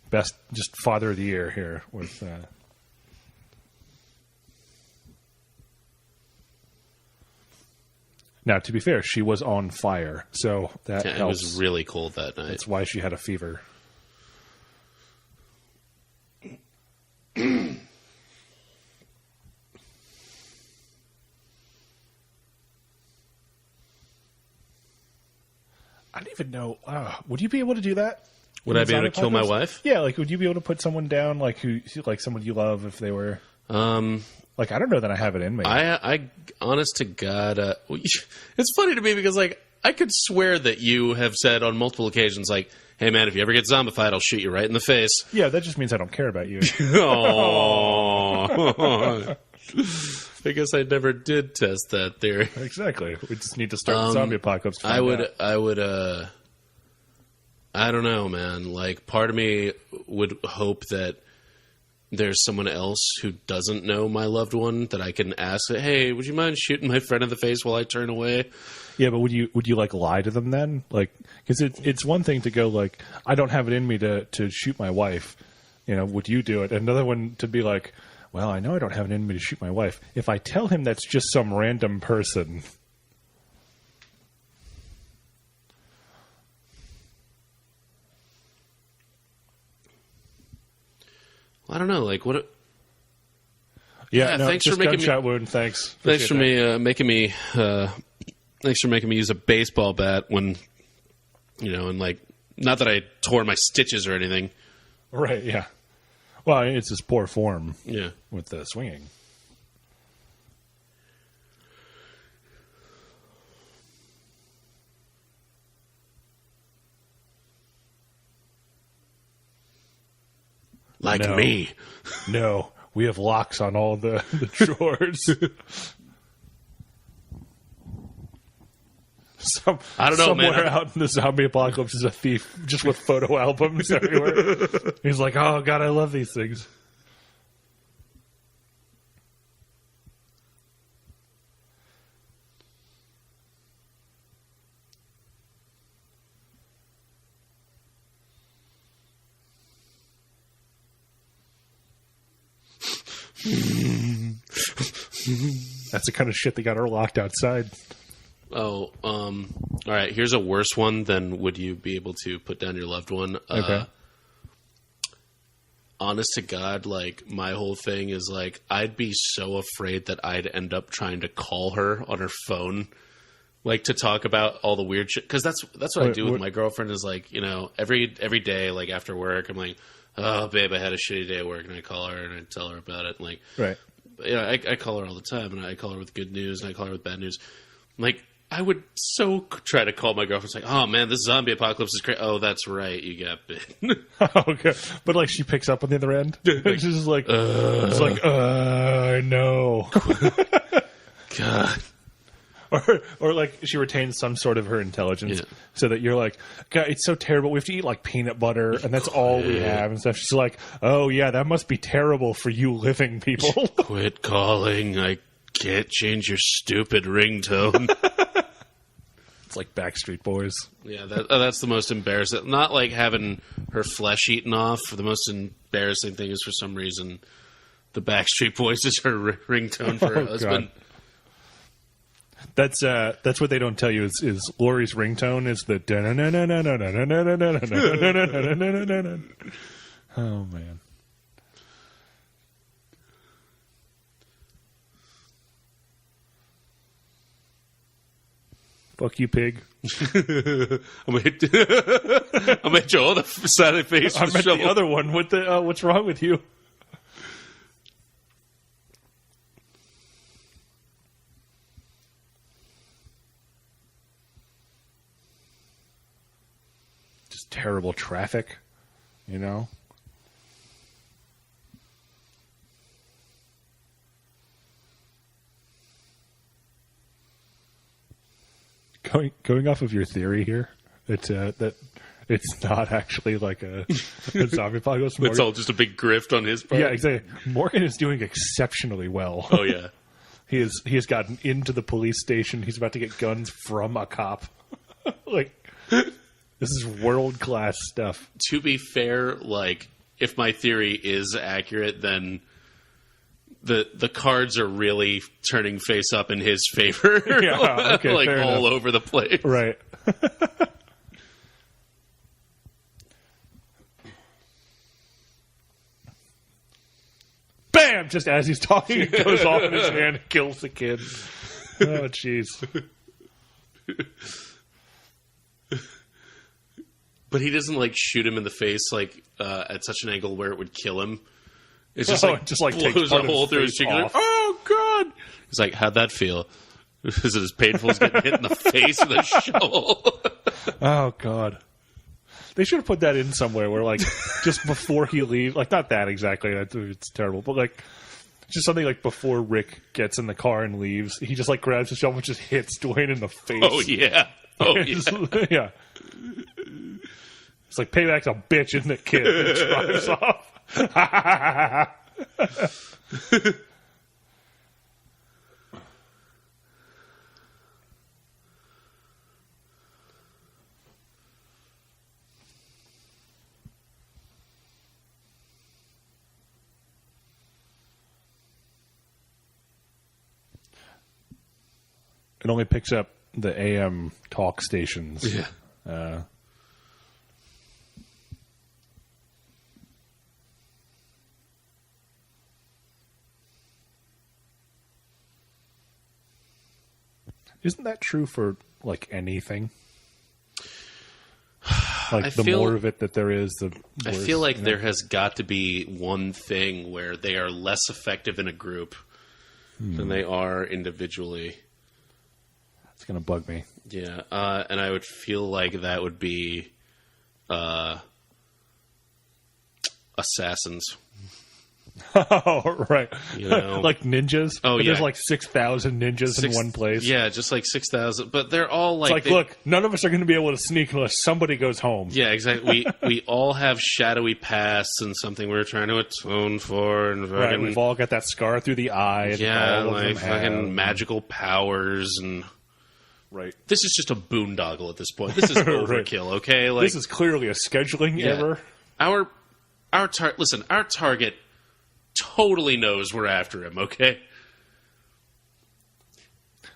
Speaker 1: Best, just father of the year here with... Now, to be fair, she was on fire, so that helps.
Speaker 2: It was really cold that night.
Speaker 1: That's why she had a fever. I don't even know. Would you be able to do that?
Speaker 2: Would I be able to kill my wife?
Speaker 1: Yeah, like, would you be able to put someone down, like someone you love, if they were... Like, I don't know that I have it in me.
Speaker 2: I honest to God, it's funny to me because, like, I could swear that you have said on multiple occasions, like, hey, man, if you ever get zombified, I'll shoot you right in the face.
Speaker 1: Yeah, that just means I don't care about you.
Speaker 2: Oh. I guess I never did test that theory.
Speaker 1: Exactly. We just need to start the zombie apocalypse.
Speaker 2: I would, I don't know, man. Like, part of me would hope that there's someone else who doesn't know my loved one that I can ask, hey, would you mind shooting my friend in the face while I turn away?
Speaker 1: Yeah, but would you like lie to them then? Like, because it's one thing to go like, I don't have it in me to shoot my wife. You know, would you do it? Another one to be like, well, I know I don't have it in me to shoot my wife. If I tell him that's just some random person.
Speaker 2: I don't know, like what?
Speaker 1: Yeah, no,
Speaker 2: thanks
Speaker 1: just
Speaker 2: for making
Speaker 1: gunshot wound. Thanks.
Speaker 2: Thanks for making me use a baseball bat when, and like, not that I tore my stitches or anything.
Speaker 1: Right. Yeah. Well, it's his poor form.
Speaker 2: Yeah.
Speaker 1: With the swinging.
Speaker 2: Like me.
Speaker 1: No, we have locks on all the drawers.
Speaker 2: I don't know,
Speaker 1: somewhere
Speaker 2: man.
Speaker 1: Out in the zombie apocalypse is a thief just with photo albums everywhere. He's like, oh, God, I love these things. That's the kind of shit that got her locked outside.
Speaker 2: Oh, all right. Here's a worse one than would you be able to put down your loved one.
Speaker 1: Okay.
Speaker 2: Honest to God, like, my whole thing is, like, I'd be so afraid that I'd end up trying to call her on her phone, like, to talk about all the weird shit. Because that's what I do with my girlfriend is, like, every day, like, after work, I'm like, oh, babe, I had a shitty day at work, and I call her, and I tell her about it, and, like...
Speaker 1: Right.
Speaker 2: Yeah, I call her all the time, and I call her with good news, and I call her with bad news. Like, I would so try to call my girlfriend. It's like, oh, man, this zombie apocalypse is great. Oh, that's right. You got bit.
Speaker 1: Okay. But, like, she picks up on the other end? She's just like, it's like, no.
Speaker 2: God.
Speaker 1: Or like she retains some sort of her intelligence so that you're like, God, it's so terrible. We have to eat like peanut butter and that's all we have and stuff. She's like, oh yeah, that must be terrible for you living people.
Speaker 2: Quit calling. I can't change your stupid ringtone.
Speaker 1: It's like Backstreet Boys.
Speaker 2: Yeah, that's the most embarrassing. Not like having her flesh eaten off. The most embarrassing thing is for some reason the Backstreet Boys is her ringtone for her husband. God.
Speaker 1: That's what they don't tell you is Lori's ringtone is the oh man. Fuck you, pig.
Speaker 2: I'm at your other side of the face.
Speaker 1: I'm at the other one. What's wrong with you? Terrible traffic, Going off of your theory here, that it's not actually like a zombie apocalypse.
Speaker 2: It's all just a big grift on his part.
Speaker 1: Yeah, exactly. Morgan is doing exceptionally well.
Speaker 2: Oh yeah,
Speaker 1: he has gotten into the police station. He's about to get guns from a cop. Like. This is world-class stuff.
Speaker 2: To be fair, like, if my theory is accurate, then the cards are really turning face up in his favor.
Speaker 1: Yeah, okay,
Speaker 2: like,
Speaker 1: fair
Speaker 2: all
Speaker 1: enough.
Speaker 2: over the place.
Speaker 1: Right. Bam! Just as he's talking, it goes off in his hand and kills the kid. Oh, jeez.
Speaker 2: But he doesn't like shoot him in the face like at such an angle where it would kill him. It's just like blows a hole through his cheek. Like, oh God! He's like, how'd that feel? Is it as painful as getting hit in the face with a shovel?
Speaker 1: Oh God! They should have put that in somewhere where like just before he leaves, like not that exactly. It's terrible, but like just something like before Rick gets in the car and leaves, he just like grabs the shovel and just hits Dwayne in the face.
Speaker 2: Oh yeah! Oh yeah!
Speaker 1: Yeah. It's like, payback's a bitch, isn't it, kid? It drives off. It only picks up the AM talk stations.
Speaker 2: Yeah.
Speaker 1: Isn't that true for, like, anything? Like, the more of it that there is, the worse.
Speaker 2: I feel like there has got to be one thing where they are less effective in a group than they are individually.
Speaker 1: It's going to bug me.
Speaker 2: Yeah, and I would feel like that would be assassins.
Speaker 1: Oh, right.
Speaker 2: You know?
Speaker 1: Like ninjas?
Speaker 2: Oh,
Speaker 1: but
Speaker 2: yeah.
Speaker 1: There's like 6,000 ninjas in one place.
Speaker 2: Yeah, just like 6,000. But they're all like...
Speaker 1: It's like, look, none of us are going to be able to sneak unless somebody goes home.
Speaker 2: Yeah, exactly. We all have shadowy pasts and something we're trying to atone for. And fucking,
Speaker 1: Right, we've all got that scar through the eye.
Speaker 2: Yeah,
Speaker 1: all of
Speaker 2: like
Speaker 1: them
Speaker 2: fucking
Speaker 1: have.
Speaker 2: magical powers and...
Speaker 1: Right.
Speaker 2: This is just a boondoggle at this point. This is overkill, okay? Like,
Speaker 1: this is clearly a scheduling error.
Speaker 2: Our target totally knows we're after him, okay?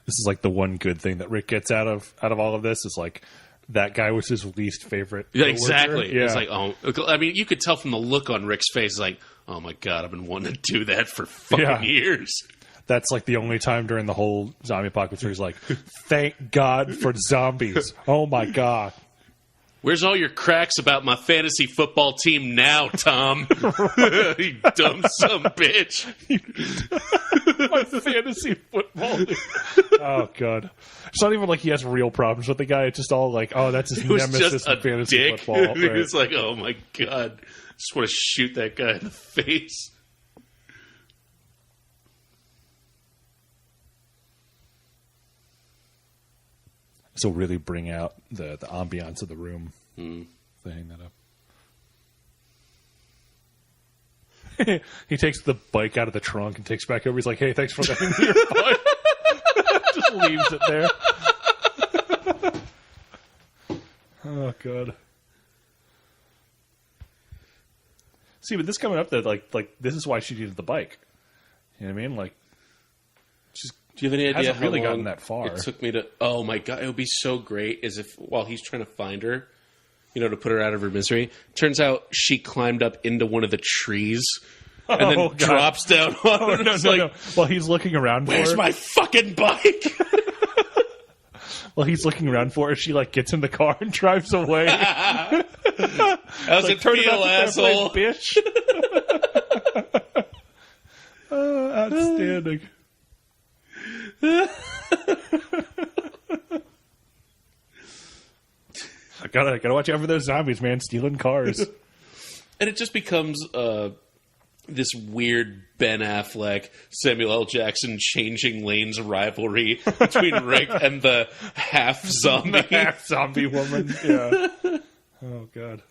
Speaker 1: This is like the one good thing that Rick gets out of all of this is like that guy was his least favorite.
Speaker 2: Yeah, exactly.
Speaker 1: Yeah.
Speaker 2: It's like, oh, I mean, you could tell from the look on Rick's face, like, oh my god, I've been wanting to do that for fucking years.
Speaker 1: That's like the only time during the whole zombie apocalypse where he's like, thank God for zombies. Oh my god.
Speaker 2: Where's all your cracks about my fantasy football team now, Tom? You dumb son bitch.
Speaker 1: My fantasy football. Oh god. It's not even like he has real problems with the guy. It's just all like, oh, that's his nemesis in fantasy football. Right.
Speaker 2: It's like, oh my god. I just want to shoot that guy in the face.
Speaker 1: So really bring out the ambiance of the room. They hang that up. He takes the bike out of the trunk and takes it back over. He's like, hey, thanks for letting me your bike. Just leaves it there. Oh, God. See, but this coming up, that like this is why she needed the bike. You know what I mean? Like, she's...
Speaker 2: Do you have any idea
Speaker 1: hasn't
Speaker 2: how
Speaker 1: really
Speaker 2: long
Speaker 1: gotten that far.
Speaker 2: It took me to... Oh, my God. It would be so great as if while he's trying to find her, you know, to put her out of her misery, turns out she climbed up into one of the trees and then drops down on him.
Speaker 1: No. Well, he's looking around for her.
Speaker 2: Where's my fucking bike?
Speaker 1: Well, he's looking around for her. She, like, gets in the car and drives away.
Speaker 2: How's
Speaker 1: like,
Speaker 2: it feel, asshole?
Speaker 1: Bitch. Outstanding. I gotta watch out for those zombies, man. Stealing cars.
Speaker 2: And it just becomes this weird Ben Affleck, Samuel L. Jackson changing lanes rivalry between Rick and the half zombie.
Speaker 1: The half zombie woman. Yeah. Oh, God.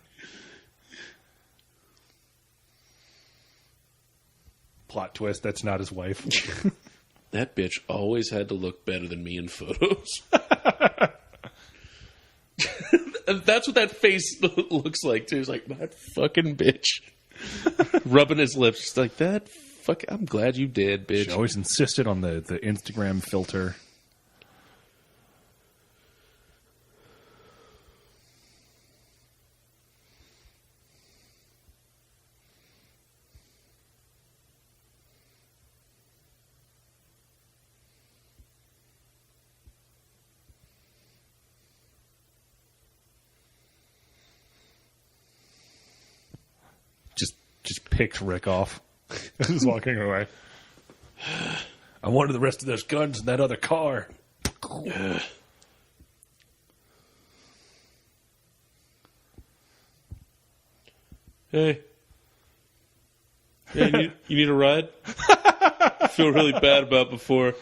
Speaker 1: Plot twist, that's not his wife.
Speaker 2: That bitch always had to look better than me in photos. That's what that face looks like, too. He's like, that fucking bitch. Rubbing his lips. Just like, that fuck. I'm glad you did, bitch.
Speaker 1: She always insisted on the Instagram filter. Just picked Rick off. Just walking away. I wanted the rest of those guns in that other car.
Speaker 2: Hey, you need a ride? I feel really bad about before.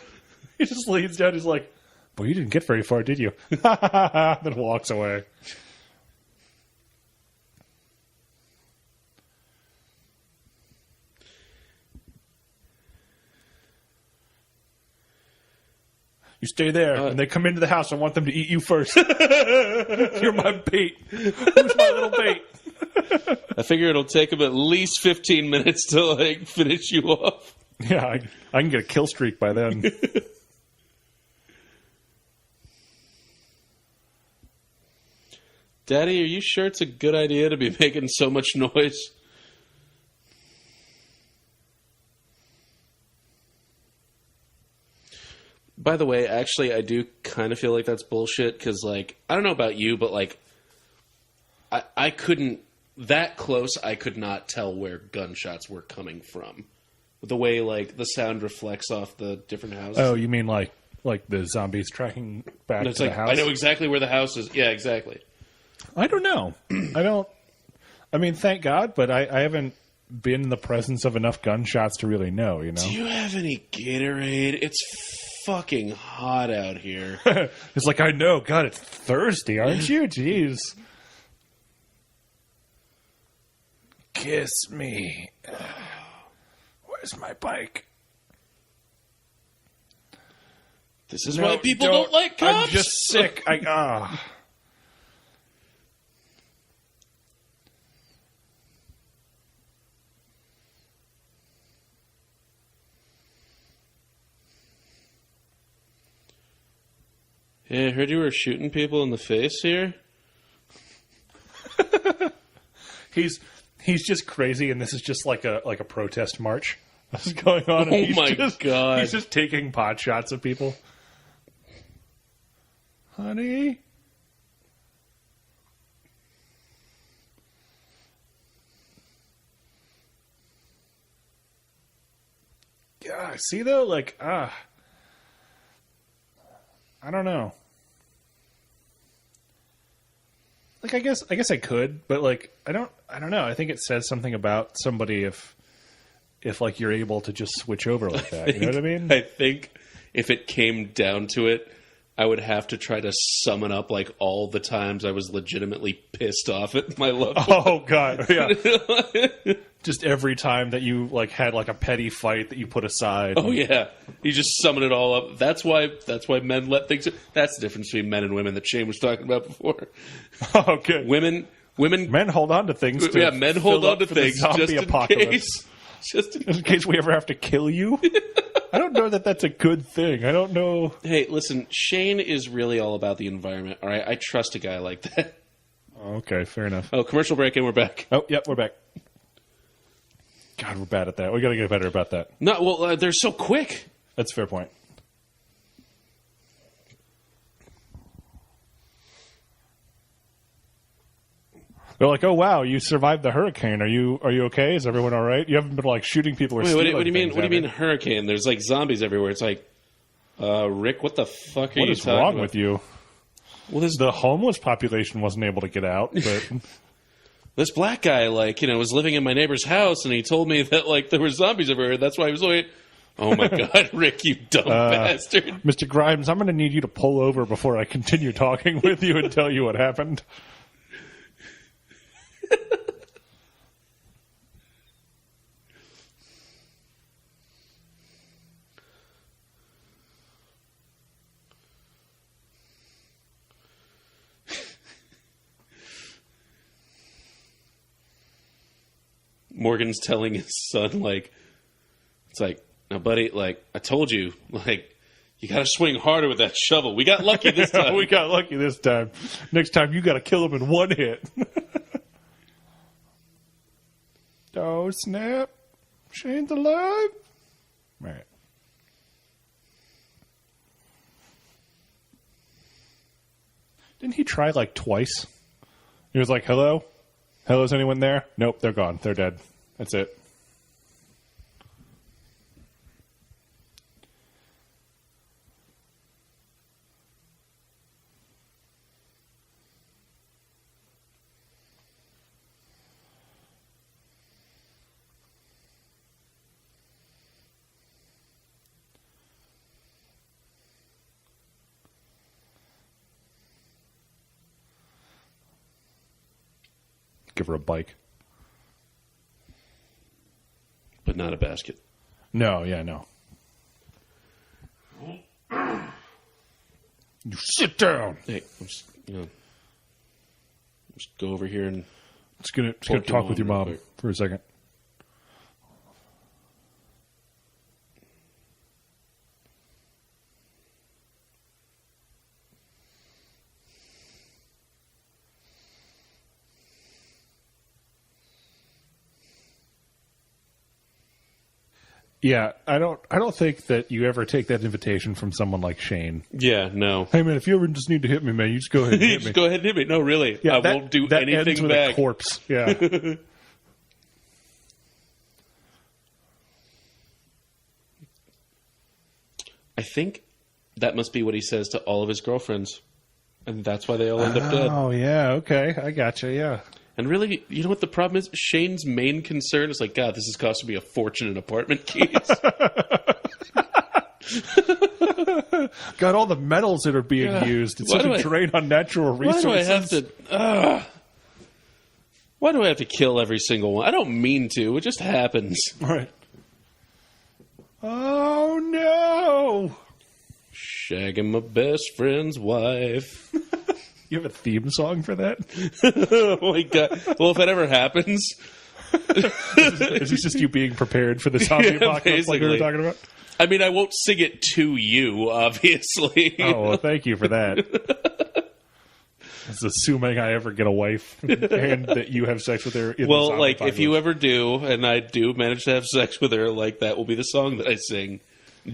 Speaker 1: He just leans down. He's like, "Well, you didn't get very far, did you?" Then walks away. You stay there, and they come into the house. I want them to eat you first. You're my bait. Who's my little bait?
Speaker 2: I figure it'll take them at least 15 minutes to, like, finish you off.
Speaker 1: Yeah, I can get a kill streak by then.
Speaker 2: Daddy, are you sure it's a good idea to be making so much noise? By the way, actually, I do kind of feel like that's bullshit, because, like, I don't know about you, but, like, I couldn't, that close, I could not tell where gunshots were coming from. The way, like, the sound reflects off the different houses.
Speaker 1: Oh, you mean like the zombies tracking back to the house?
Speaker 2: I know exactly where the house is. Yeah, exactly.
Speaker 1: I don't know. I mean, thank God, but I haven't been in the presence of enough gunshots to really know, you know?
Speaker 2: Do you have any Gatorade? It's fucking hot out here.
Speaker 1: It's like, I know. God, it's thirsty, aren't you? Jeez. Kiss me. Where's my bike?
Speaker 2: This is why people don't like cops.
Speaker 1: I'm just sick.
Speaker 2: Hey, I heard you were shooting people in the face here.
Speaker 1: He's just crazy, and this is just like a protest march that's going on.
Speaker 2: Oh my God!
Speaker 1: He's just taking pot shots at people. Honey. Yeah, see though, like I don't know. Like I guess I could, but like I don't know. I think it says something about somebody if like you're able to just switch over like that. You know what I mean?
Speaker 2: I think if it came down to it, I would have to try to summon up like all the times I was legitimately pissed off at my loved one.
Speaker 1: Oh God, yeah. Just every time that you like had like a petty fight that you put aside.
Speaker 2: Oh yeah, you just summon it all up. That's why men let things. That's the difference between men and women that Shane was talking about before.
Speaker 1: Okay,
Speaker 2: men
Speaker 1: hold on to things.
Speaker 2: Men hold on to things just in case. Just
Speaker 1: in case we ever have to kill you. I don't know that that's a good thing. I don't know.
Speaker 2: Hey, listen, Shane is really all about the environment. All right, I trust a guy like that.
Speaker 1: Okay, fair enough.
Speaker 2: Oh, commercial break, and we're back.
Speaker 1: Oh, yep, we're back. God, we're bad at that. We got to get better about that.
Speaker 2: No, well, they're so quick.
Speaker 1: That's a fair point. They're like, "Oh wow, you survived the hurricane. Are you okay? Is everyone all right? You haven't been like shooting people or stealing
Speaker 2: what do you mean?
Speaker 1: things,
Speaker 2: What do you mean hurricane? There's like zombies everywhere. It's like, Rick, what the fuck are you talking about?
Speaker 1: What is wrong with you? Well, the homeless population wasn't able to get out, but
Speaker 2: this black guy, like, was living in my neighbor's house, and he told me that like there were zombies everywhere. That's why he was like, oh my God, Rick, you dumb bastard,
Speaker 1: Mr. Grimes, I'm going to need you to pull over before I continue talking with you and tell you what happened.
Speaker 2: Morgan's telling his son, like, it's like, now, buddy, like, I told you, like, you got to swing harder with that shovel. We got lucky this time.
Speaker 1: We got lucky this time. Next time, you got to kill him in one hit. Oh, snap. Shane's alive. All right. Didn't he try, like, twice? He was like, hello? Hello, is anyone there? Nope, they're gone. They're dead. That's it. Give her a bike.
Speaker 2: But not a basket.
Speaker 1: No, yeah, no. You sit down.
Speaker 2: Hey, just go over here and
Speaker 1: just gonna talk with your mom for a second. Yeah, I don't think that you ever take that invitation from someone like Shane.
Speaker 2: Yeah, no.
Speaker 1: Hey man, if you ever just need to hit me, man, you just go ahead and hit me.
Speaker 2: Go ahead and hit me. No, really. Yeah, I won't do
Speaker 1: that
Speaker 2: anything
Speaker 1: ends with
Speaker 2: back.
Speaker 1: A corpse. Yeah.
Speaker 2: I think that must be what he says to all of his girlfriends. And that's why they all end up dead.
Speaker 1: Oh, yeah, okay. I gotcha, yeah.
Speaker 2: And really, you know what the problem is? Shane's main concern is like, God, this is costing me a fortune in apartment keys.
Speaker 1: Got all the metals that are being used. It's such a drain on natural resources.
Speaker 2: Why do I have to kill every single one? I don't mean to. It just happens.
Speaker 1: Right. Oh, no.
Speaker 2: Shagging my best friend's wife.
Speaker 1: You have a theme song for that?
Speaker 2: Oh, my God. Well, if that ever happens...
Speaker 1: Is this just you being prepared for the zombie apocalypse basically. Like we were talking about?
Speaker 2: I mean, I won't sing it to you, obviously.
Speaker 1: Oh, well, thank you for that. It's assuming I ever get a wife and that you have sex with her in the zombie apocalypse.
Speaker 2: If you ever do, and I do manage to have sex with her, like, that will be the song that I sing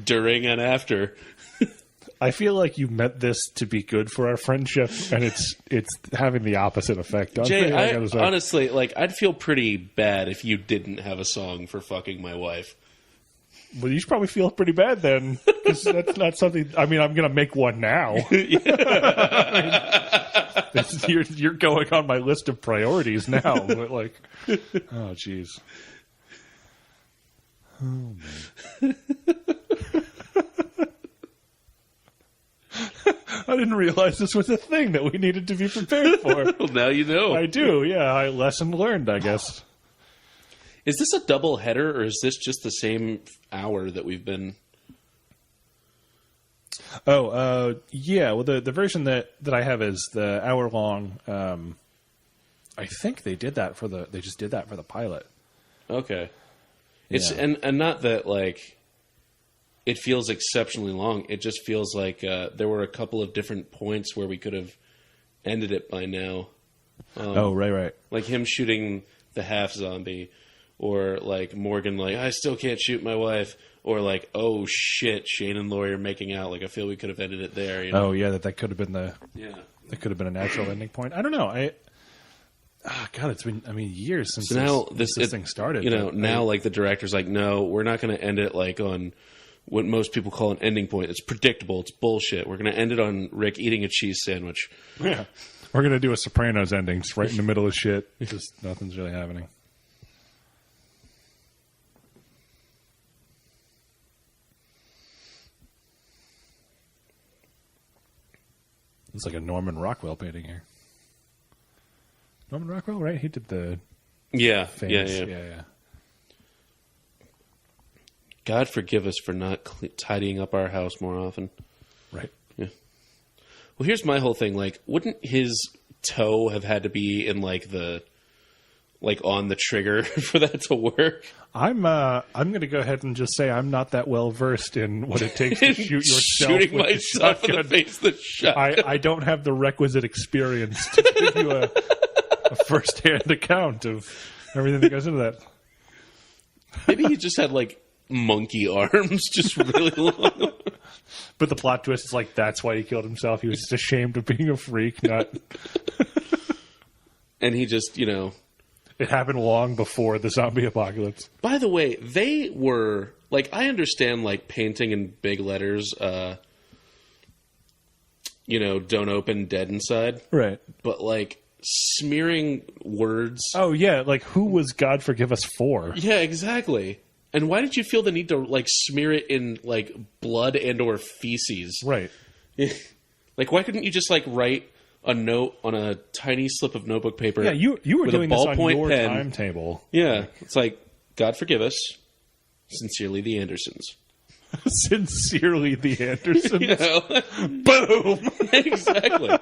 Speaker 2: during and after.
Speaker 1: I feel like you meant this to be good for our friendship, and it's having the opposite effect.
Speaker 2: Jay, honestly, like, I'd feel pretty bad if you didn't have a song for fucking my wife.
Speaker 1: Well, you should probably feel pretty bad then, because that's not something. I mean, I'm going to make one now. You're going on my list of priorities now. But like, oh, jeez. Oh man. I didn't realize this was a thing that we needed to be prepared for.
Speaker 2: Well, now you know.
Speaker 1: I do, yeah. Lesson learned, I guess.
Speaker 2: Is this a double header, or is this just the same hour that we've been...
Speaker 1: Oh, yeah. Well, the version that I have is the hour long. I think they did that they just did that for the pilot.
Speaker 2: Okay. It's and not that, like... It feels exceptionally long. It just feels like there were a couple of different points where we could have ended it by now.
Speaker 1: Right.
Speaker 2: Like him shooting the half zombie, or like Morgan, like, I still can't shoot my wife, or like, oh shit, Shane and Lori are making out. Like, I feel we could have ended it there. You know?
Speaker 1: Oh yeah, that could have been that could have been a natural ending point. I don't know. God, it's been years since this thing started.
Speaker 2: You know, now like the director's like, no, we're not going to end it like on what most people call an ending point. It's predictable. It's bullshit. We're going to end it on Rick eating a cheese sandwich.
Speaker 1: Yeah. We're going to do a Sopranos ending. It's right in the middle of shit. Just nothing's really happening. It's like a Norman Rockwell painting here. Norman Rockwell, right? He did the famous. Yeah.
Speaker 2: God forgive us for not tidying up our house more often.
Speaker 1: Right.
Speaker 2: Yeah. Well, here's my whole thing. Like, wouldn't his toe have had to be in like on the trigger for that to work?
Speaker 1: I'm going to go ahead and just say I'm not that well versed in what it takes to shoot yourself.
Speaker 2: Shooting myself in the face with a shotgun.
Speaker 1: I don't have the requisite experience to give you a first-hand account of everything that goes into that.
Speaker 2: Maybe he just had like monkey arms, just really long.
Speaker 1: But the plot twist is like that's why he killed himself. He was just ashamed of being a freak, not.
Speaker 2: And he just,
Speaker 1: it happened long before the zombie apocalypse.
Speaker 2: By the way, they were like, I understand like painting in big letters, don't open, dead inside.
Speaker 1: Right.
Speaker 2: But like smearing words.
Speaker 1: Oh yeah, like who was God forgive us for?
Speaker 2: Yeah, exactly. And why did you feel the need to like smear it in like blood and or feces?
Speaker 1: Right.
Speaker 2: Like, why couldn't you just like write a note on a tiny slip of notebook paper?
Speaker 1: Yeah, you were
Speaker 2: with
Speaker 1: doing
Speaker 2: a
Speaker 1: this on your
Speaker 2: pen.
Speaker 1: timetable.
Speaker 2: Yeah, it's like, God forgive us. Sincerely, the Andersons.
Speaker 1: Sincerely, the Andersons.
Speaker 2: Boom! Exactly.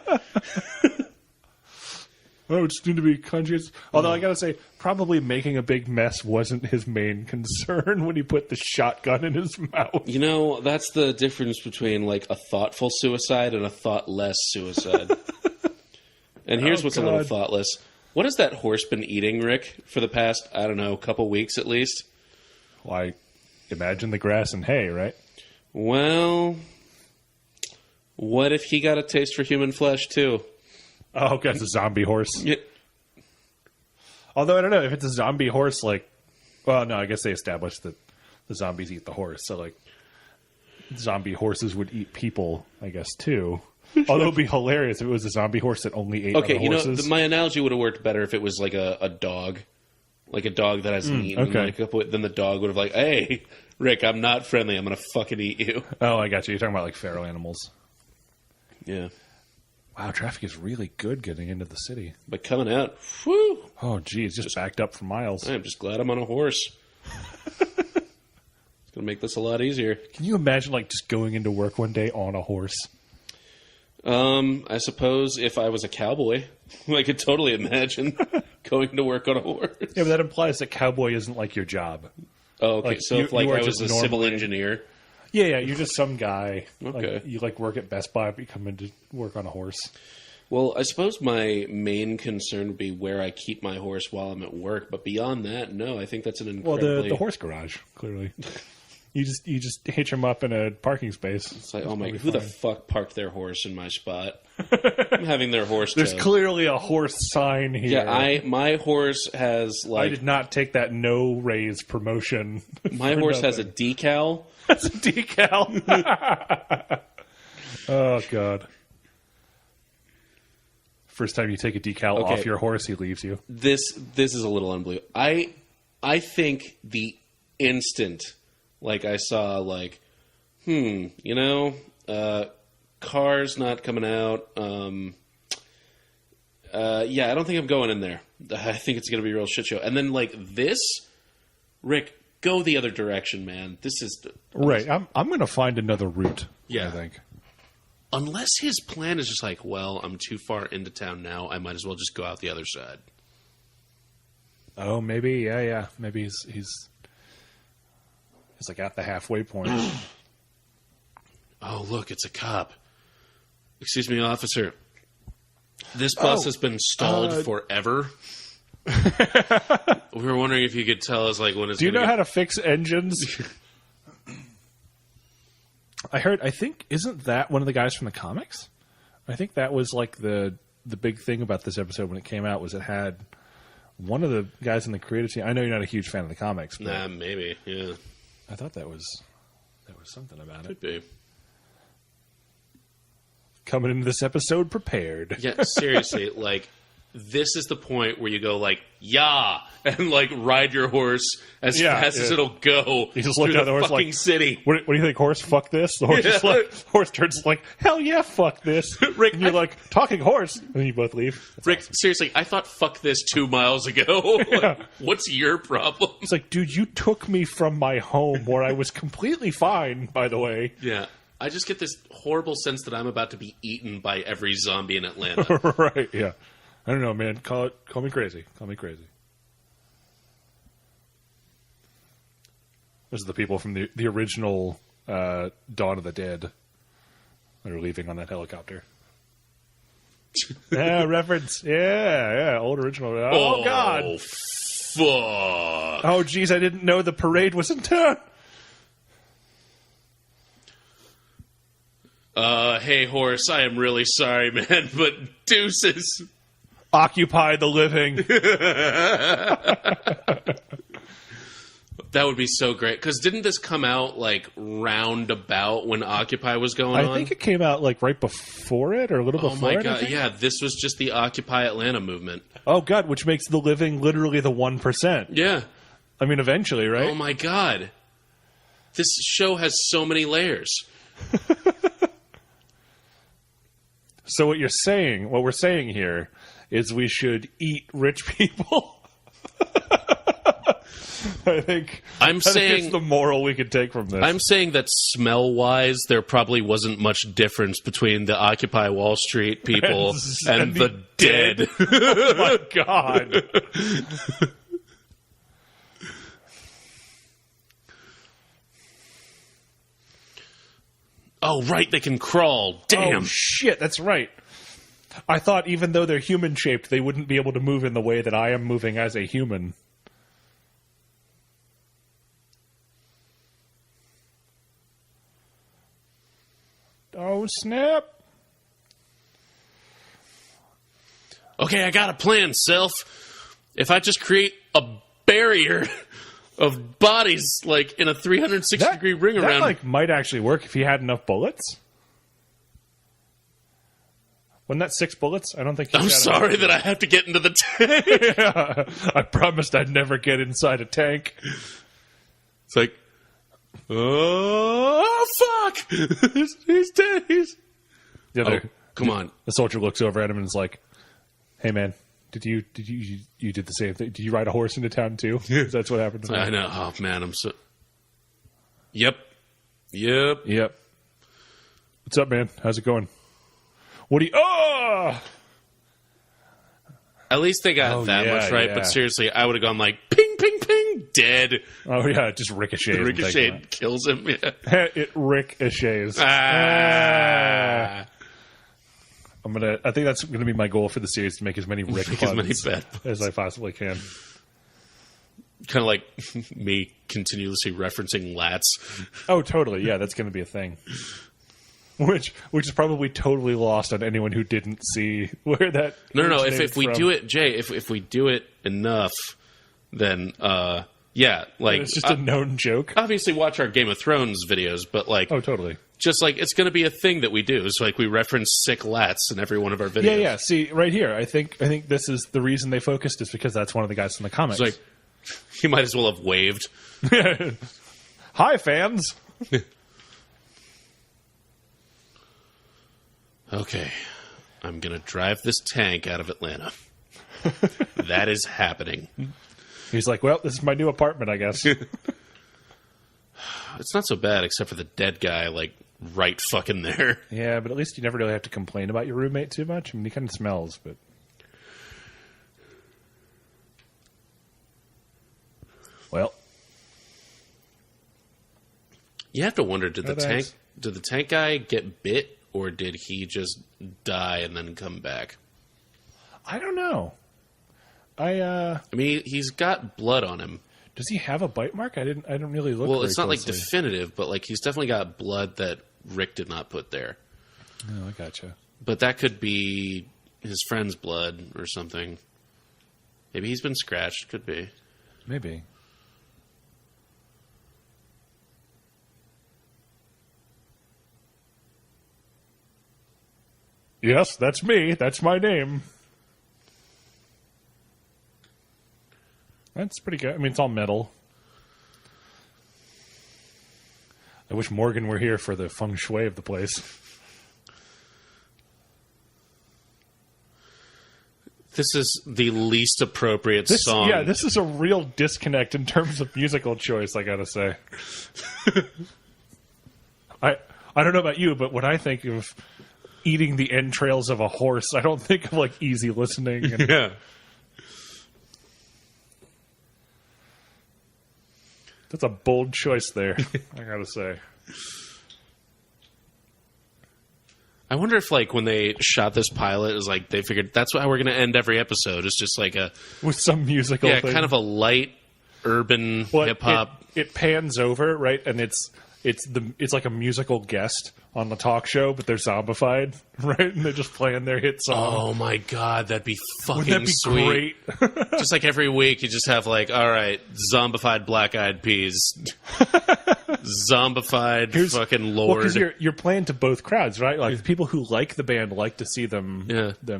Speaker 1: Oh, just need to be conscious. Although I gotta say, probably making a big mess wasn't his main concern when he put the shotgun in his mouth.
Speaker 2: You know, that's the difference between like a thoughtful suicide and a thoughtless suicide. And here's what's a little thoughtless. What has that horse been eating, Rick, for the past, I don't know, couple weeks at least?
Speaker 1: Why, imagine the grass and hay, right?
Speaker 2: Well, what if he got a taste for human flesh, too?
Speaker 1: Oh, that's a zombie horse.
Speaker 2: Yeah.
Speaker 1: Although, I don't know, if it's a zombie horse, like... Well, no, I guess they established that the zombies eat the horse. So, like, zombie horses would eat people, I guess, too. Although it would be hilarious if it was a zombie horse that only ate other horses.
Speaker 2: You know, my analogy would have worked better if it was like a dog. Like a dog that hasn't eaten.
Speaker 1: Okay.
Speaker 2: Like, then the dog would have like, hey, Rick, I'm not friendly. I'm going to fucking eat you.
Speaker 1: Oh, I got you. You're talking about, like, feral animals.
Speaker 2: Yeah.
Speaker 1: Wow, traffic is really good getting into the city.
Speaker 2: But coming out, whew.
Speaker 1: Oh, geez, just backed up for miles.
Speaker 2: I'm just glad I'm on a horse. It's going to make this a lot easier.
Speaker 1: Can you imagine, like, just going into work one day on a horse?
Speaker 2: I suppose if I was a cowboy, I could totally imagine going to work on a horse.
Speaker 1: Yeah, but that implies that cowboy isn't, like, your job.
Speaker 2: Oh, okay.
Speaker 1: Like,
Speaker 2: So if, like,
Speaker 1: you
Speaker 2: I was a civil
Speaker 1: normally...
Speaker 2: engineer...
Speaker 1: Yeah, you're just some guy.
Speaker 2: Okay.
Speaker 1: Like, you like work at Best Buy, but you come in to work on a horse.
Speaker 2: Well, I suppose my main concern would be where I keep my horse while I'm at work. But beyond that, no, I think that's an incredibly...
Speaker 1: Well, the horse garage, clearly. you just hitch him up in a parking space.
Speaker 2: It's like, oh my, who the fuck parked their horse in my spot? I'm having their horse
Speaker 1: There's
Speaker 2: towed.
Speaker 1: Clearly a horse sign here.
Speaker 2: Yeah, my horse has like...
Speaker 1: I did not take that no raise promotion.
Speaker 2: My horse has a decal.
Speaker 1: That's a decal. Oh, God. First time you take a decal off your horse, he leaves you.
Speaker 2: This is a little unbelievable. I think the instant, like I saw, like, cars not coming out. Yeah, I don't think I'm going in there. I think it's going to be a real shit show. And then, like, this, Rick, go the other direction, man. This is...
Speaker 1: Right. I'm going to find another route,
Speaker 2: yeah.
Speaker 1: I think.
Speaker 2: Unless his plan is just like, well, I'm too far into town now. I might as well just go out the other side.
Speaker 1: Oh, maybe. Yeah. Maybe he's like at the halfway point.
Speaker 2: Oh, look, it's a cop. Excuse me, officer. This bus has been stalled forever. We were wondering if you could tell us, like, when it's...
Speaker 1: Do you know how to fix engines? I think, isn't that one of the guys from the comics? I think that was, like, the big thing about this episode when it came out, was it had one of the guys in the creative team. I know you're not a huge fan of the comics, but...
Speaker 2: Nah, maybe, yeah.
Speaker 1: I thought there was something about it.
Speaker 2: Could be.
Speaker 1: Coming into this episode prepared.
Speaker 2: Yeah, seriously, like, this is the point where you go, like, yeah, and, like, ride your horse as fast as it'll go.
Speaker 1: You just look at the horse
Speaker 2: fucking
Speaker 1: like,
Speaker 2: city.
Speaker 1: What do you think, horse? Fuck this? The horse, horse turns like, hell yeah, fuck this.
Speaker 2: Rick,
Speaker 1: and you're like, talking horse. And then you both leave. That's
Speaker 2: Rick,
Speaker 1: awesome.
Speaker 2: seriously, I thought fuck this 2 miles ago. Like, what's your problem?
Speaker 1: It's like, dude, you took me from my home where I was completely fine, by the way.
Speaker 2: Yeah. I just get this horrible sense that I'm about to be eaten by every zombie in Atlanta.
Speaker 1: Right, yeah. I don't know, man. Call me crazy. Call me crazy. Those are the people from the original Dawn of the Dead that are leaving on that helicopter. Yeah, reference. Yeah, old original. Oh, God.
Speaker 2: Fuck.
Speaker 1: Oh, geez, I didn't know the parade was in town.
Speaker 2: Hey, horse, I am really sorry, man, but deuces.
Speaker 1: Occupy the living.
Speaker 2: That would be so great. Because didn't this come out, like, roundabout when Occupy was going on?
Speaker 1: I think it came out, like, right before it or a little before it.
Speaker 2: Oh, my God. Yeah, this was just the Occupy Atlanta movement.
Speaker 1: Oh, God, which makes the living literally the 1%.
Speaker 2: Yeah.
Speaker 1: I mean, eventually, right?
Speaker 2: Oh, my God. This show has so many layers.
Speaker 1: So what we're saying here is we should eat rich people. I think
Speaker 2: saying
Speaker 1: it's the moral we could take from this.
Speaker 2: I'm saying that smell-wise, there probably wasn't much difference between the Occupy Wall Street people and the dead.
Speaker 1: Oh my God.
Speaker 2: Oh, right, they can crawl. Damn.
Speaker 1: Oh, shit, that's right. I thought even though they're human-shaped, they wouldn't be able to move in the way that I am moving as a human. Oh, snap.
Speaker 2: Okay, I got a plan, Self. If I just create a barrier of bodies, like, in a 360-degree ring around...
Speaker 1: That, like, might actually work if he had enough bullets. Wasn't that 6 bullets? I don't think
Speaker 2: I'm sorry that I have to get into the tank.
Speaker 1: Yeah, I promised I'd never get inside a tank.
Speaker 2: It's like... Oh, fuck! He's dead. Come on.
Speaker 1: The soldier looks over at him and is like, "Hey, man, did you did the same thing? Did you ride a horse into town too? That's what happened to me."
Speaker 2: I know. Oh man, I'm so. Yep.
Speaker 1: What's up, man? How's it going? What do you? Oh!
Speaker 2: At least they got that much right. Yeah. But seriously, I would have gone like ping, ping, ping, dead.
Speaker 1: Oh yeah, it just ricochets.
Speaker 2: Ricochet kills him. Yeah.
Speaker 1: It ricochets. I think that's gonna be my goal for the series, to make as many Rick puns as I possibly can.
Speaker 2: Kind of like me continuously referencing lats.
Speaker 1: Oh, totally. Yeah, that's gonna be a thing. Which is probably totally lost on anyone who didn't see where that.
Speaker 2: No. If we do it, Jay, if we do it enough, then yeah, like
Speaker 1: it's just a known joke.
Speaker 2: Obviously, watch our Game of Thrones videos, but like,
Speaker 1: oh, totally.
Speaker 2: Just like it's going to be a thing that we do. It's like we reference sick lats in every one of our videos.
Speaker 1: Yeah. See, right here, I think this is the reason they focused, is because that's one of the guys in the comics.
Speaker 2: It's like he might as well have waved.
Speaker 1: Hi, fans.
Speaker 2: Okay, I'm going to drive this tank out of Atlanta. That is happening.
Speaker 1: He's like, well, this is my new apartment, I guess.
Speaker 2: It's not so bad, except for the dead guy, like, right fucking there.
Speaker 1: Yeah, but at least you never really have to complain about your roommate too much. I mean, he kind of smells, but... Well.
Speaker 2: You have to wonder, did the tank guy get bit? Or did he just die and then come back?
Speaker 1: I don't know.
Speaker 2: I mean, he's got blood on him.
Speaker 1: Does he have a bite mark? I didn't really look.
Speaker 2: Well, it's not
Speaker 1: closely.
Speaker 2: like definitive, but like he's definitely got blood that Rick did not put there.
Speaker 1: Oh, I gotcha.
Speaker 2: But that could be his friend's blood or something. Maybe he's been scratched. Could be.
Speaker 1: Maybe. Yes, that's me. That's my name. That's pretty good. I mean, it's all metal. I wish Morgan were here for the feng shui of the place.
Speaker 2: This is the least appropriate song.
Speaker 1: Yeah, this is a real disconnect in terms of musical choice, I gotta say. I don't know about you, but when I think of eating the entrails of a horse, I don't think of like easy listening.
Speaker 2: Yeah.
Speaker 1: That's a bold choice there, I gotta say.
Speaker 2: I wonder if, like, when they shot this pilot, it was like they figured that's how we're going to end every episode. It's just like
Speaker 1: with some musical thing.
Speaker 2: Kind of a light urban hip hop.
Speaker 1: It pans over, right, and it's like a musical guest on the talk show, but they're zombified, right? And they're just playing their hit song.
Speaker 2: Oh my god, that'd be fucking
Speaker 1: Wouldn't that be
Speaker 2: sweet.
Speaker 1: Great?
Speaker 2: Just like every week, you just have like, all right, zombified Black Eyed Peas, zombified fucking Lord.
Speaker 1: Well, because you're playing to both crowds, right? Like people who like the band like to see them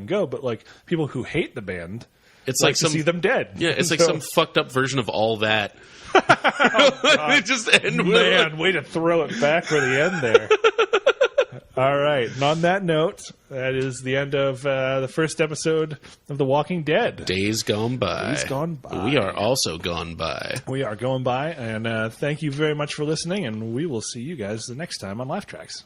Speaker 1: go, but like people who hate the band,
Speaker 2: it's like
Speaker 1: to see them dead.
Speaker 2: Yeah, it's like some fucked up version of All That.
Speaker 1: Oh,
Speaker 2: it just end with
Speaker 1: man, way to throw it back for the end there. All right. And on that note, that is the end of the first episode of The Walking Dead.
Speaker 2: Days gone by.
Speaker 1: Days gone by.
Speaker 2: We are also gone by.
Speaker 1: We are going by. And thank you very much for listening. And we will see you guys the next time on Laugh Tracks.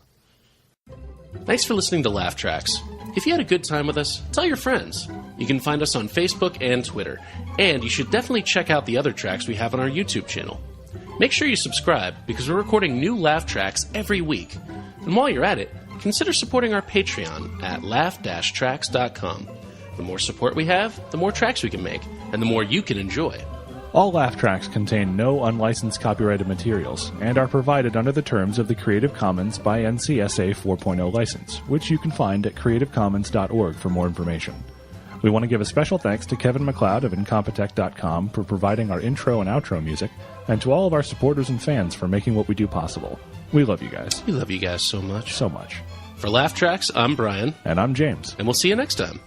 Speaker 2: Thanks for listening to Laugh Tracks. If you had a good time with us, tell your friends. You can find us on Facebook and Twitter. And you should definitely check out the other tracks we have on our YouTube channel. Make sure you subscribe, because we're recording new Laugh Tracks every week. And while you're at it, consider supporting our Patreon at laugh-tracks.com. The more support we have, the more tracks we can make, and the more you can enjoy.
Speaker 1: All Laugh Tracks contain no unlicensed copyrighted materials and are provided under the terms of the Creative Commons by NCSA 4.0 license, which you can find at creativecommons.org for more information. We want to give a special thanks to Kevin MacLeod of Incompetech.com for providing our intro and outro music, and to all of our supporters and fans for making what we do possible. We love you guys.
Speaker 2: We love you guys so much.
Speaker 1: So much.
Speaker 2: For Laugh Tracks, I'm Brian.
Speaker 1: And I'm James.
Speaker 2: And we'll see you next time.